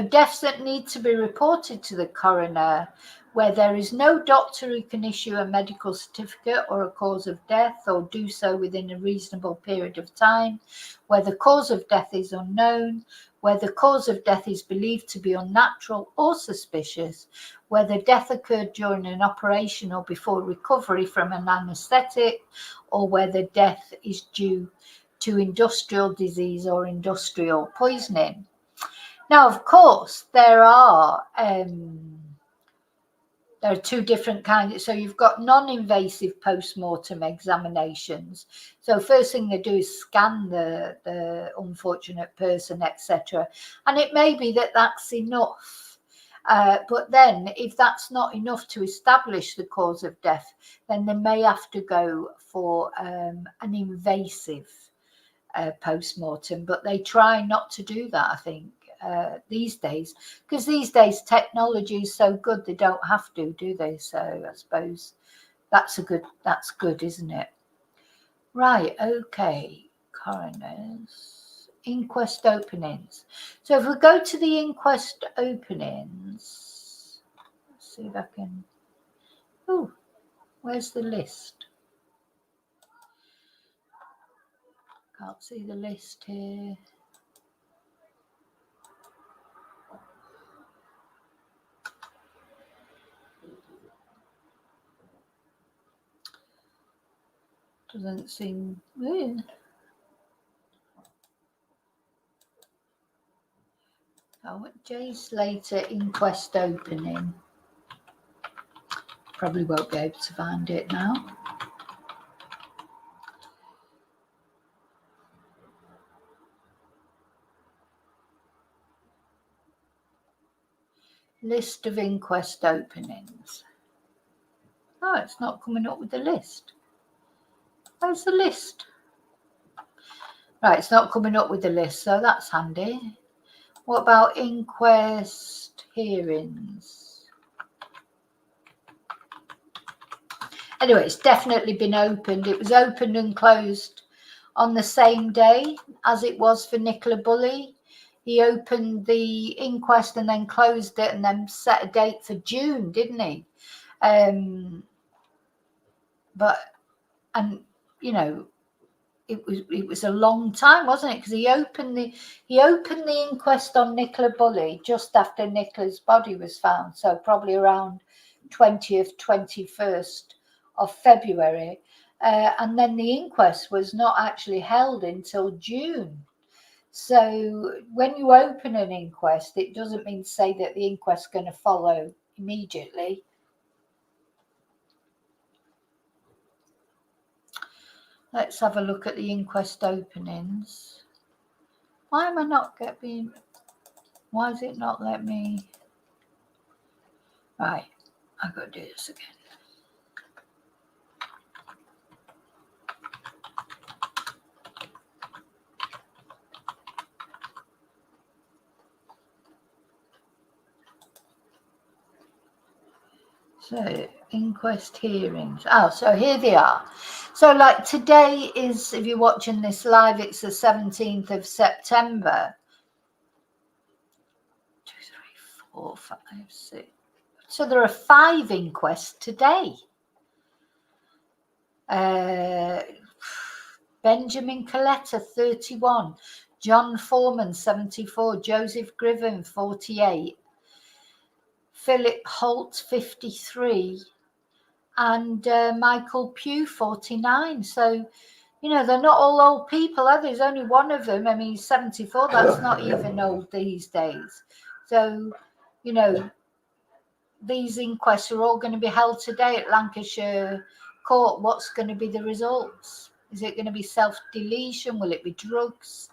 deaths that need to be reported to the coroner, where there is no doctor who can issue a medical certificate or a cause of death, or do so within a reasonable period of time, where the cause of death is unknown, where the cause of death is believed to be unnatural or suspicious, where the death occurred during an operation or before recovery from an anaesthetic, or where the death is due to industrial disease or industrial poisoning. Now, of course, there are two different kinds. So you've got non-invasive post-mortem examinations. So first thing they do is scan the unfortunate person, etc. And it may be that that's enough. But then if that's not enough to establish the cause of death, then they may have to go for an invasive post-mortem. But they try not to do that, I think. These days, because these days technology is so good, they don't have to, do they? So I suppose that's good, isn't it? Right, okay. Coroners, inquest openings. So if we go to the inquest openings, let's see if I can. Oh, where's the list? Can't see the list here. Doesn't seem weird. Oh, Jay Slater inquest opening. Probably won't be able to find it now. List of inquest openings. Oh, it's not coming up with the list. Where's the list? Right, it's not coming up with the list, so that's handy. What about inquest hearings? Anyway, it's definitely been opened. It was opened and closed on the same day as it was for Nicola Bulley. He opened the inquest and then closed it and then set a date for June, didn't he? But you know, it was a long time, wasn't it? Because he opened the inquest on Nicola Bulley just after Nicola's body was found, so probably around 20th, 21st of February, and then the inquest was not actually held until June. So when you open an inquest, it doesn't mean to say that the inquest's going to follow immediately. Let's have a look at the inquest openings. Why am I not getting... Why does it not let me... Right, I've got to do this again. So, inquest hearings. Oh, so here they are. So, like today is, if you're watching this live, it's the 17th of September. 2, 3, 4, 5, 6. So there are 5 inquests today. Benjamin Coletta, 31. John Foreman, 74. Joseph Griven, 48. Philip Holt, 53. And Michael Pugh, 49. So, you know, they're not all old people, are they? There's only one of them. I mean, 74, that's not even old these days. So, you know, these inquests are all going to be held today at Lancashire Court. What's going to be the results? Is it going to be self-deletion? Will it be drugs?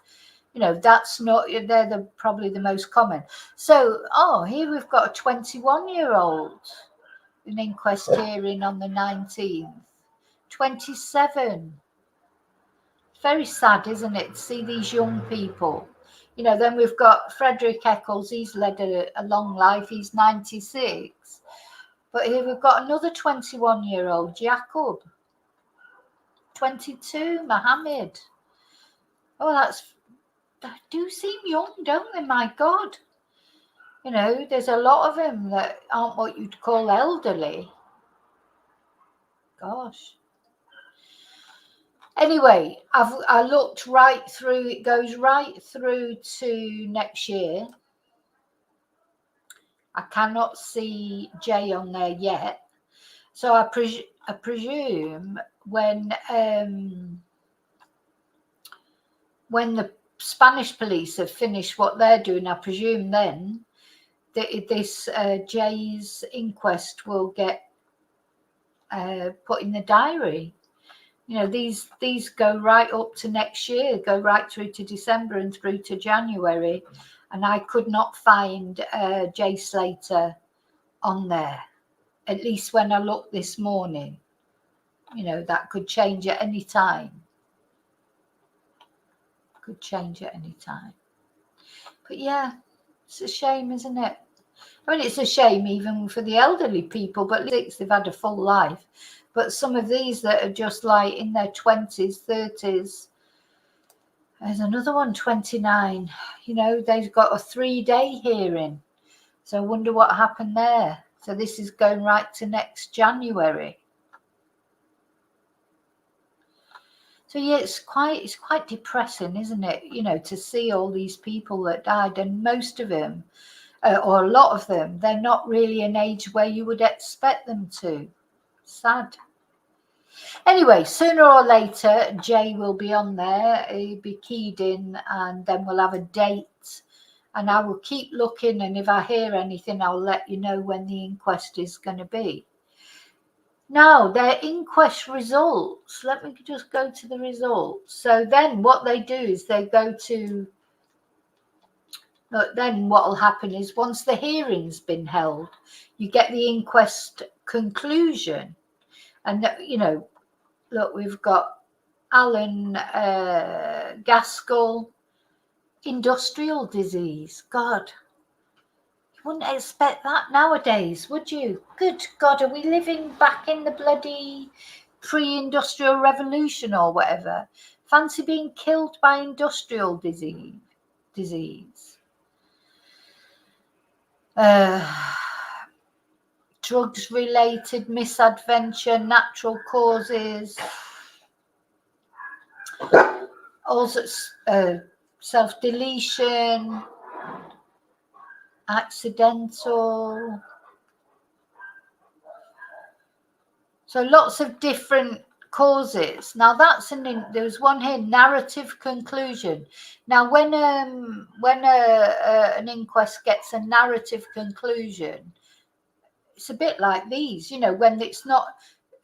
You know, that's not, they're probably the most common. So, here we've got a 21-year-old. An inquest hearing on the 19th. 27. Very sad, isn't it, to see these young people. You know, then we've got Frederick Eccles. He's led a long life. He's 96. But here we've got another 21-year-old, Jacob. 22, Mohammed. Oh, they do seem young, don't they? My God. You know, there's a lot of them that aren't what you'd call elderly. Gosh. Anyway, I looked right through. It goes right through to next year. I cannot see Jay on there yet, so I presume when the Spanish police have finished what they're doing, I presume then that this Jay's inquest will get put in the diary. You know, these go right up to next year, go right through to December and through to January, and I could not find Jay Slater on there, at least when I looked this morning. You know, that could change at any time. Could change at any time. But yeah, it's a shame, isn't it? I mean, it's a shame even for the elderly people, but at least they've had a full life. But some of these that are just like in their 20s, 30s, there's another one, 29, you know, they've got a 3-day hearing. So I wonder what happened there. So this is going right to next January. So yeah, it's quite depressing, isn't it? You know, to see all these people that died, and most of them, or a lot of them, they're not really an age where you would expect them to. Sad. Anyway, sooner or later, Jay will be on there. He'll be keyed in, and then we'll have a date. And I will keep looking, and if I hear anything, I'll let you know when the inquest is going to be. Now, their inquest results. Let me just go to the results. So then what they do is they go to... Then what will happen is once the hearing's been held, you get the inquest conclusion. And, you know, look, we've got Alan Gaskell, industrial disease. God, you wouldn't expect that nowadays, would you? Good God, are we living back in the bloody pre-industrial revolution or whatever? Fancy being killed by industrial disease. Drugs-related misadventure, natural causes, also self-deletion, accidental. So lots of different causes. Now that's there's one here, narrative conclusion. Now when an inquest gets a narrative conclusion, it's a bit like these, you know, when it's not,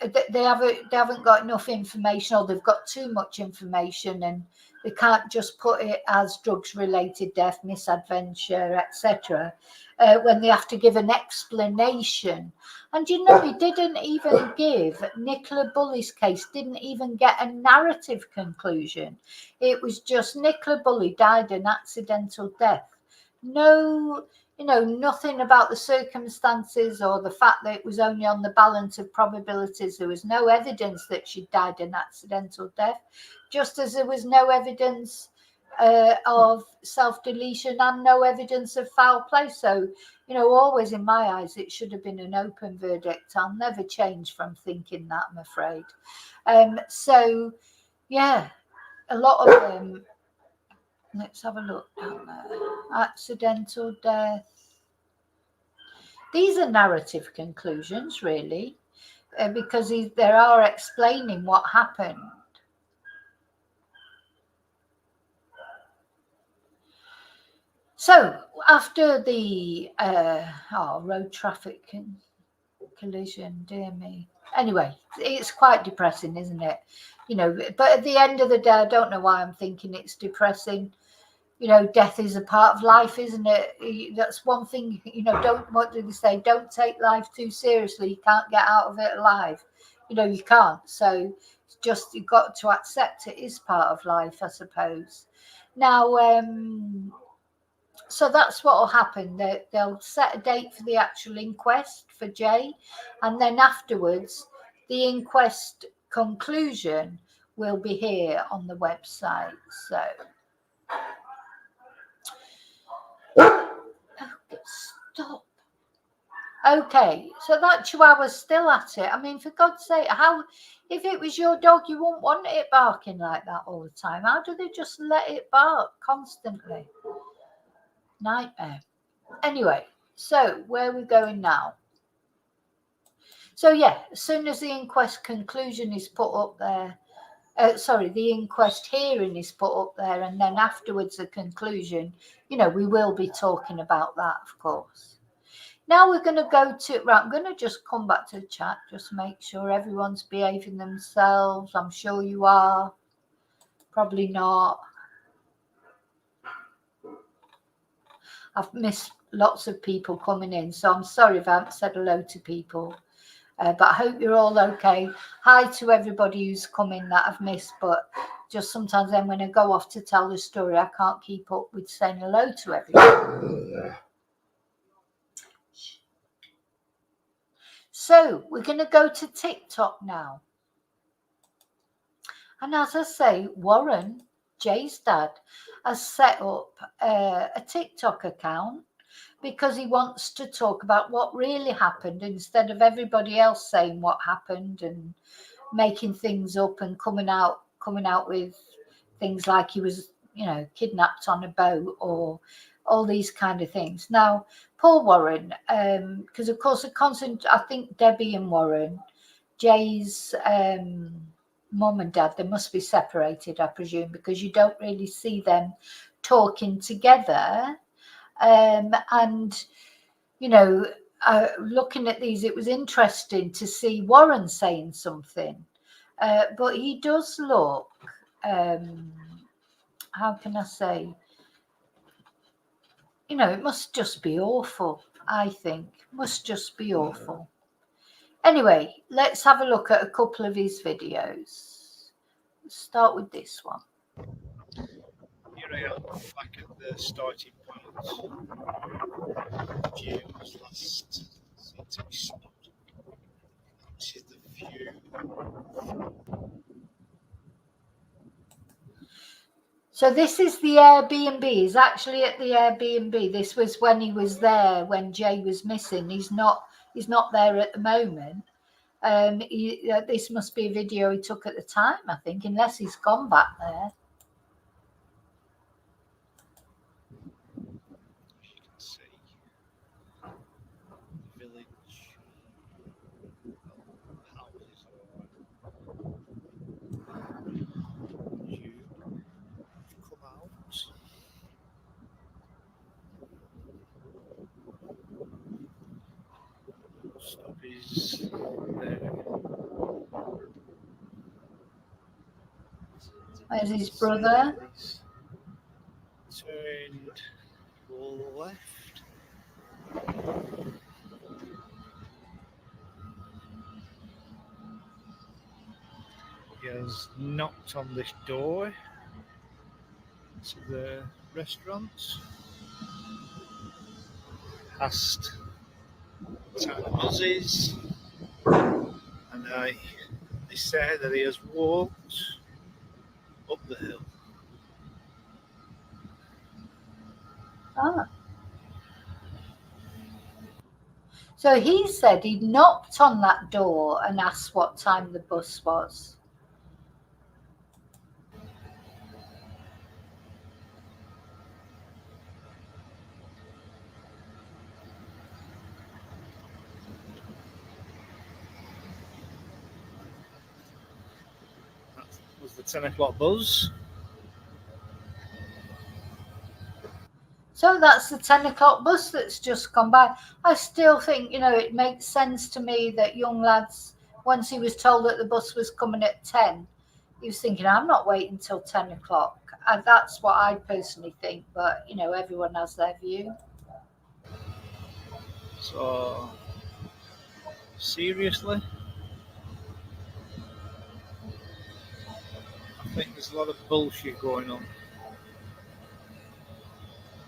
they haven't got enough information, or they've got too much information, and they can't just put it as drugs-related death, misadventure, etc. When they have to give an explanation. And you know, he didn't even give, Nicola Bulley's case didn't even get a narrative conclusion. It was just Nicola Bulley died an accidental death. No, you know, nothing about the circumstances or the fact that it was only on the balance of probabilities. There was no evidence that she died an accidental death, just as there was no evidence of self-deletion and no evidence of foul play. So, you know, always in my eyes, it should have been an open verdict. I'll never change from thinking that, I'm afraid. So, yeah, a lot of them. Let's have a look down there. Accidental death. These are narrative conclusions, really, because they are explaining what happened. So after the road traffic collision, dear me. Anyway, it's quite depressing, isn't it? You know, but at the end of the day, I don't know why I'm thinking it's depressing. You know, death is a part of life, isn't it? That's one thing, you know, what do they say? Don't take life too seriously. You can't get out of it alive. You know, you can't. So it's just, you've got to accept it is part of life, I suppose. Now, so that's what will happen. They'll set a date for the actual inquest for Jay. And then afterwards, the inquest conclusion will be here on the website. So... Oh, stop. Okay, so that Chihuahua's still at it. I mean, for God's sake, how, if it was your dog, you wouldn't want it barking like that all the time. How do they just let it bark constantly? Nightmare. Anyway, so where are we going now? So yeah, as soon as the inquest conclusion is put up there, the inquest hearing is put up there, and then afterwards the conclusion, we will be talking about that, of course. Now we're going to go to, right, I'm going to just come back to the chat, just make sure everyone's behaving themselves. I'm sure you are. Probably not. I've missed lots of people coming in, so I'm sorry if I haven't said hello to people. But I hope you're all okay. Hi to everybody who's come in that I've missed, but just sometimes then when I go off to tell the story, I can't keep up with saying hello to everybody. So we're going to go to TikTok now. And as I say, Warren, Jay's dad, has set up a TikTok account because he wants to talk about what really happened instead of everybody else saying what happened and making things up and coming out with things like he was, kidnapped on a boat or all these kind of things. Now, Paul Warren, because of course I think Debbie and Warren, Jay's mum and dad, they must be separated, I presume, because you don't really see them talking together. And looking at these, it was interesting to see Warren saying something, but he does look, how can I say, it must just be awful. I think must just be awful. Anyway, let's have a look at a couple of his videos. Let's start with this one. Here I am, back at the starting point. Jay was last seen to be spotted. This is the view. So this is the Airbnb. He's actually at the Airbnb. This was when he was there when Jay was missing. He's not there at the moment. This must be a video he took at the time, I think, unless he's gone back there. As you can see, the village houses are you come out. Stop is there. Where's his brother? Turned left. He has knocked on this door to the restaurant. Asked time the buzz is, and they said that he has walked up the hill. Ah. So he said he knocked on that door and asked what time the bus was. That was the 10 o'clock buzz. So that's the 10 o'clock bus that's just gone by. I still think, it makes sense to me that young lads, once he was told that the bus was coming at 10, he was thinking, I'm not waiting till 10 o'clock. And that's what I personally think. But, everyone has their view. So, seriously? I think there's a lot of bullshit going on.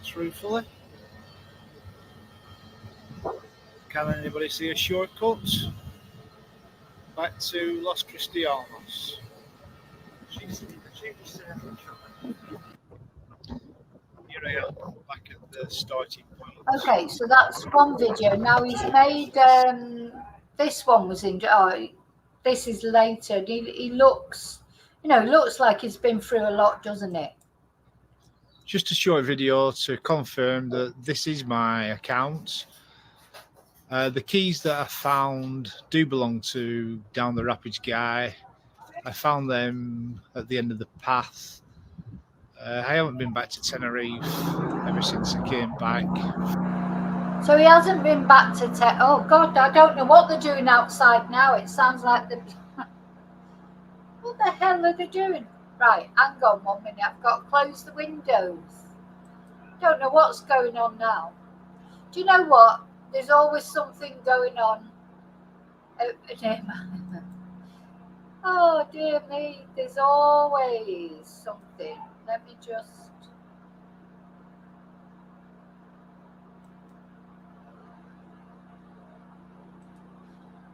Truthfully. Can anybody see a shortcut back to Los Cristianos? Here I am, back at the starting point. Okay, so that's one video. Now he's made this one was in. This is later. He looks, looks like he's been through a lot, doesn't it? Just a short video to confirm that this is my account. The keys that I found do belong to Down the Rapids guy. I found them at the end of the path. I haven't been back to Tenerife ever since I came back. So he hasn't been back to Oh God, I don't know what they're doing outside now. It sounds like the. What the hell are they doing? Right, hang on 1 minute. I've got to close the windows. Don't know what's going on now. Do you know what? There's always something going on. Oh dear me, there's always something. Let me just.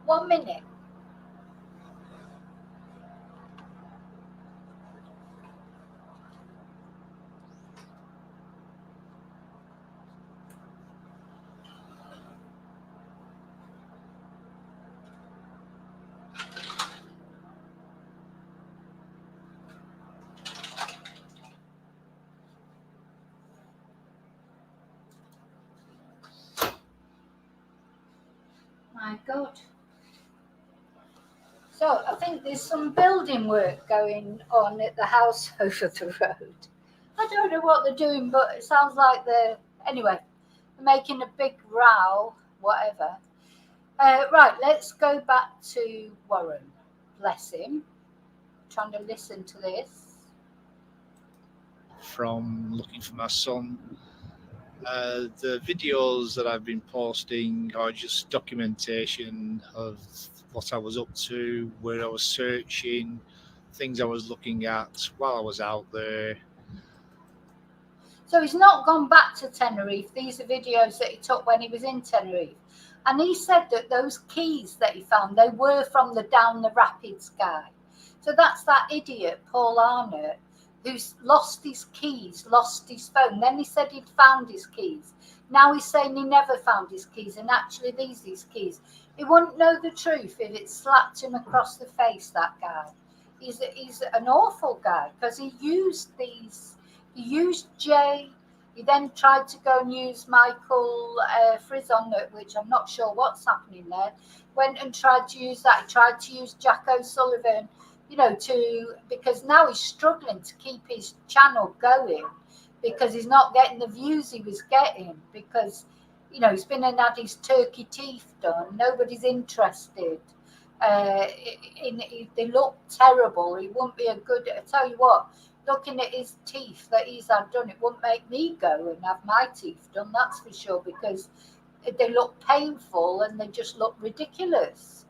One minute. My God. So I think there's some building work going on at the house over the road. I don't know what they're doing, but it sounds like anyway, they're making a big row, whatever. Right, let's go back to Warren. Bless him. Trying to listen to this. From looking for my son. The videos that I've been posting are just documentation of what I was up to, where I was searching, things I was looking at while I was out there. So he's not gone back to Tenerife. These are videos that he took when he was in Tenerife. And he said that those keys that he found, they were from the Down the Rapids guy. So that's that idiot, Paul Arnott, who's lost his keys, lost his phone. Then he said he'd found his keys. Now he's saying he never found his keys, and actually these his keys. He wouldn't know the truth if it slapped him across the face, that guy. He's an awful guy, because he used Jay. He then tried to go and use Michael Frison, which I'm not sure what's happening there. Went and tried to use that. He tried to use Jack O'Sullivan, because now he's struggling to keep his channel going, because he's not getting the views he was getting, because he's been and had his turkey teeth done. Nobody's interested. They look terrible. He wouldn't be a good. I tell you what, looking at his teeth that he's had done, it wouldn't make me go and have my teeth done. That's for sure, because they look painful and they just look ridiculous.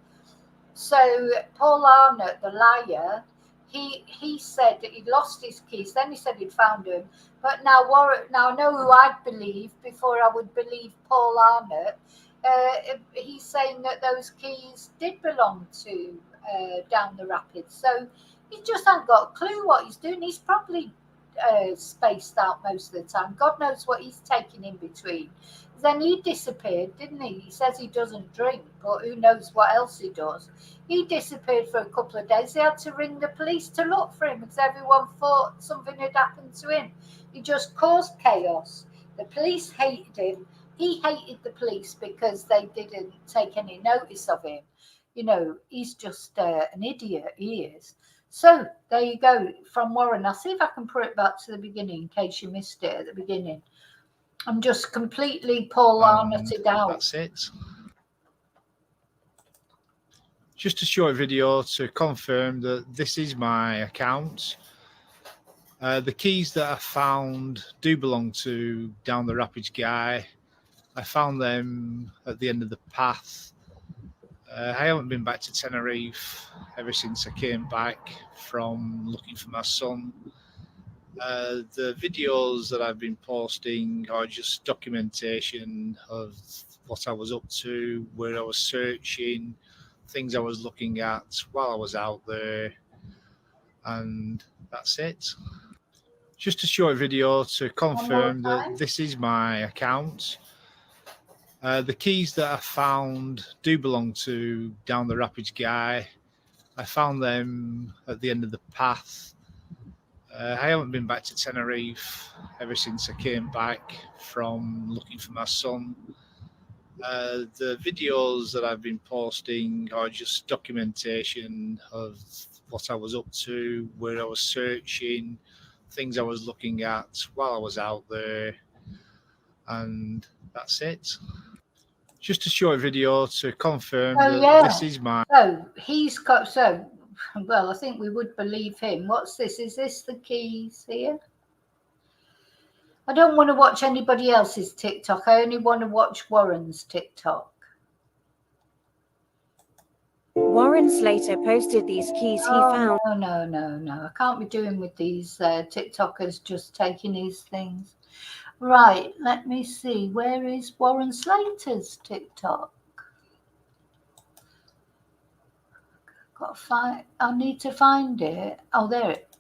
So Paul Arnott, the liar, he said that he'd lost his keys. Then he said he'd found them. But now I know who I'd believe before I would believe Paul Arnott. He's saying that those keys did belong to Down the Rapids. So he just hasn't got a clue what he's doing. He's probably spaced out most of the time. God knows what he's taking in between. Then he disappeared, didn't he? He says he doesn't drink, but who knows what else he does. He disappeared for a couple of days. They had to ring the police to look for him because everyone thought something had happened to him. He just caused chaos. The police hated him. He hated the police because they didn't take any notice of him. He's just an idiot, he is. So there you go, from Warren. I'll see if I can put it back to the beginning in case you missed it at the beginning. I'm just completely Paul Arnotted out. That's it. Just a short video to confirm that this is my account. The keys that I found do belong to Down the Rapids guy. I found them at the end of the path. I haven't been back to Tenerife ever since I came back from looking for my son. The videos that I've been posting are just documentation of what I was up to, where I was searching, things I was looking at while I was out there, and that's it. Just a short video to confirm that this is my account. The keys that I found do belong to Down the Rapids guy. I found them at the end of the path. I haven't been back to Tenerife ever since I came back from looking for my son. The videos that I've been posting are just documentation of what I was up to, where I was searching, things I was looking at while I was out there, and that's it. Just a short video to confirm that this is mine. Oh, he's got, so, well, I think we would believe him. What's this? Is this the keys here? I don't want to watch anybody else's TikTok. I only want to watch Warren's TikTok. Warren Slater posted these keys he found. No. I can't be doing with these TikTokers just taking his things. Right, let me see. Where is Warren Slater's TikTok? Got to find. I need to find it. Oh, there it.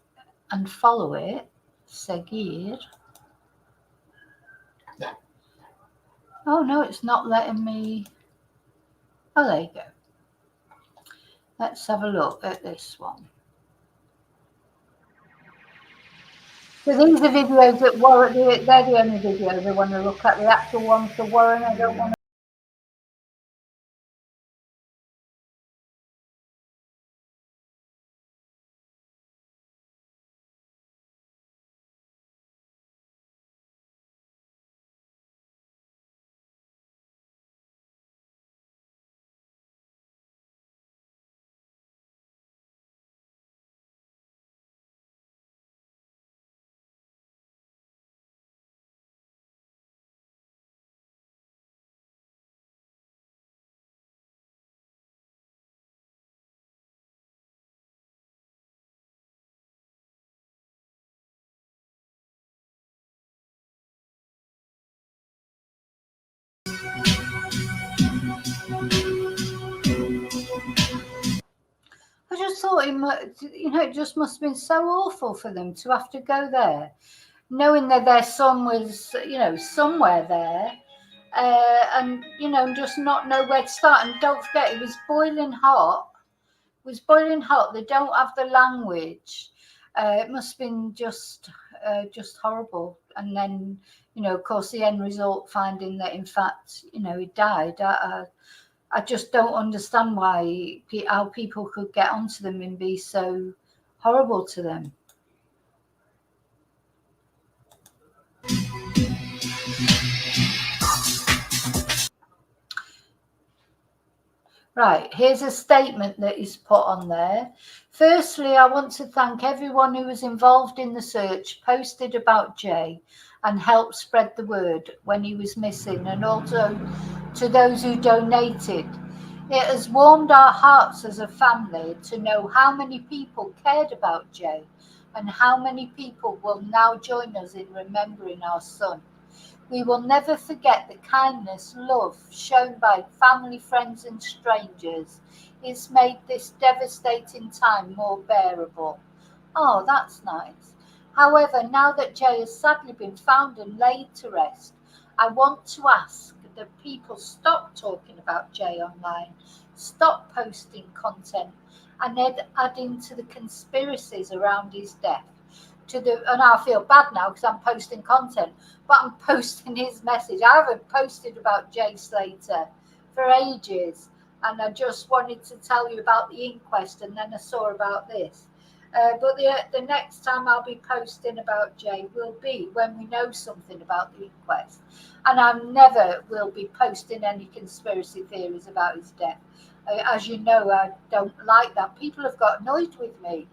And follow it. Segir. Oh no, it's not letting me. Oh, there you go. Let's have a look at this one. So these are videos that Warren, they're the only videos I want to look at. The actual ones for Warren, I don't want to. I just thought it just must have been so awful for them to have to go there, knowing that their son was, somewhere there, and just not know where to start. And don't forget, it was boiling hot. They don't have the language. It must have been just horrible. And then, of course, the end result, finding that in fact, he died. I just don't understand how people could get onto them and be so horrible to them. Right, here's a statement that is put on there. Firstly, I want to thank everyone who was involved in the search, posted about Jay, and helped spread the word when he was missing, and also to those who donated. It has warmed our hearts as a family to know how many people cared about Jay and how many people will now join us in remembering our son. We will never forget the kindness, love shown by family, friends and strangers. It's made this devastating time more bearable. Oh, that's nice. However, now that Jay has sadly been found and laid to rest, I want to ask that people stop talking about Jay online, stop posting content and adding to the conspiracies around his death. And I feel bad now because I'm posting content, but I'm posting his message. I haven't posted about Jay Slater for ages, and I just wanted to tell you about the inquest, and then I saw about this. But the next time I'll be posting about Jay will be when we know something about the inquest, and I never will be posting any conspiracy theories about his death. As you know, I don't like that. People have got annoyed with me,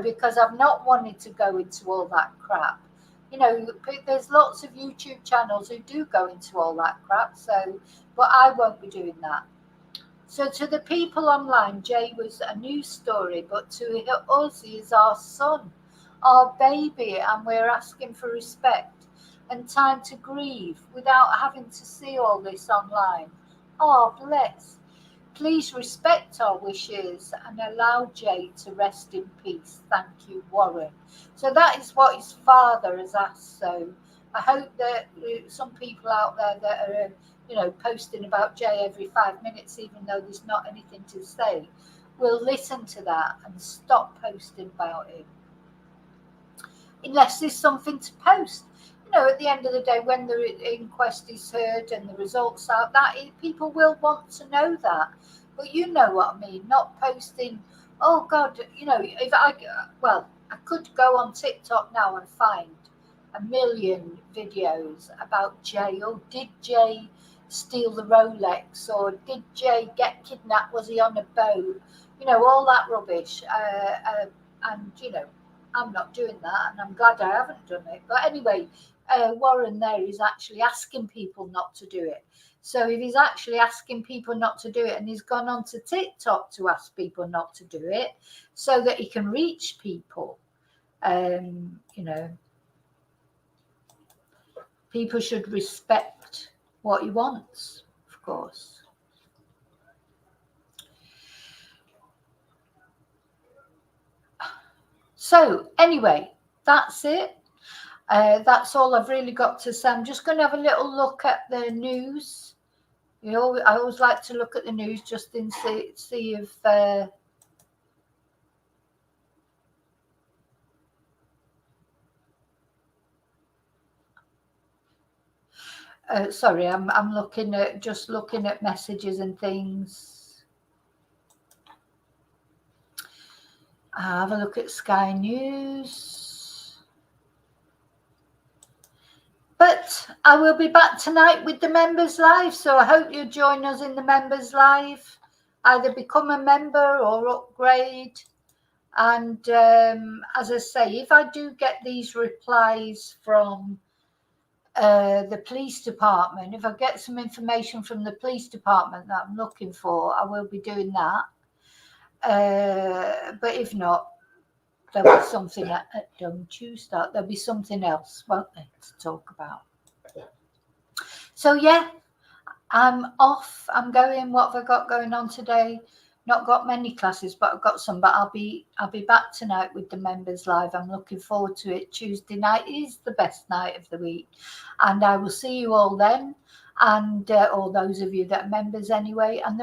because I've not wanted to go into all that crap. There's lots of YouTube channels who do go into all that crap, but I won't be doing that. So to the people online, Jay was a news story, but to us, he is our son, our baby, and we're asking for respect and time to grieve without having to see all this online. Oh, bless. Please respect our wishes and allow Jay to rest in peace. Thank you, Warren. So that is what his father has asked. So I hope that some people out there that are, posting about Jay every 5 minutes, even though there's not anything to say, will listen to that and stop posting about him. Unless there's something to post. At the end of the day, when the inquest is heard and the results out, that people will want to know that. But you know what I mean, not posting, oh God, if I could go on TikTok now and find a million videos about Jay. Oh, did Jay steal the Rolex? Or did Jay get kidnapped? Was he on a boat? All that rubbish. And I'm not doing that, and I'm glad I haven't done it. But anyway, Warren there is actually asking people not to do it. So if he's actually asking people not to do it, and he's gone on to TikTok to ask people not to do it so that he can reach people, people should respect what he wants, of course. So anyway, that's it. That's all I've really got to say. I'm just going to have a little look at the news. I always like to look at the news just and see if sorry, I'm looking at messages and things. I'll have a look at Sky News. But I will be back tonight with the members live, so I hope you'll join us in the members live. Either become a member or upgrade. And as I say, if I do get these replies from the police department, if I get some information from the police department that I'm looking for, I will be doing that. But if not, there'll be something there'll be something else, won't there, to talk about. So yeah, I'm off. I'm going. What have I got going on today? Not got many classes, but I've got some. But I'll be back tonight with the members live. I'm looking forward to it. Tuesday night is the best night of the week, and I will see you all then. And all those of you that are members anyway, and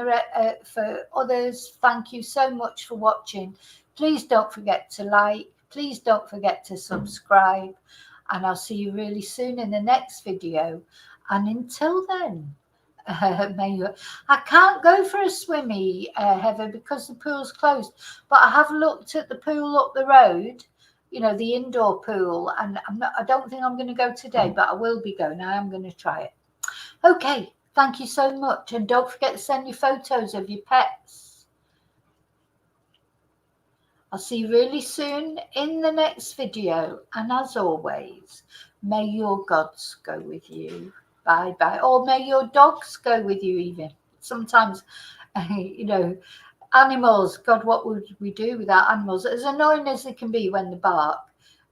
for others, thank you so much for watching. Please don't forget to like. Please don't forget to subscribe, and I'll see you really soon in the next video. And until then. I can't go for a swimmy, Heather, because the pool's closed. But I have looked at the pool up the road, the indoor pool, and I don't think I'm going to go today, but I will be going. I am going to try it. Okay, thank you so much, and don't forget to send your photos of your pets. I'll see you really soon in the next video, and as always, may your gods go with you. Bye bye. Or may your dogs go with you even. Sometimes, animals, God, what would we do without animals? As annoying as they can be when they bark,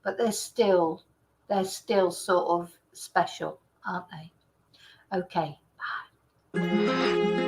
but they're still sort of special, aren't they? Okay, bye.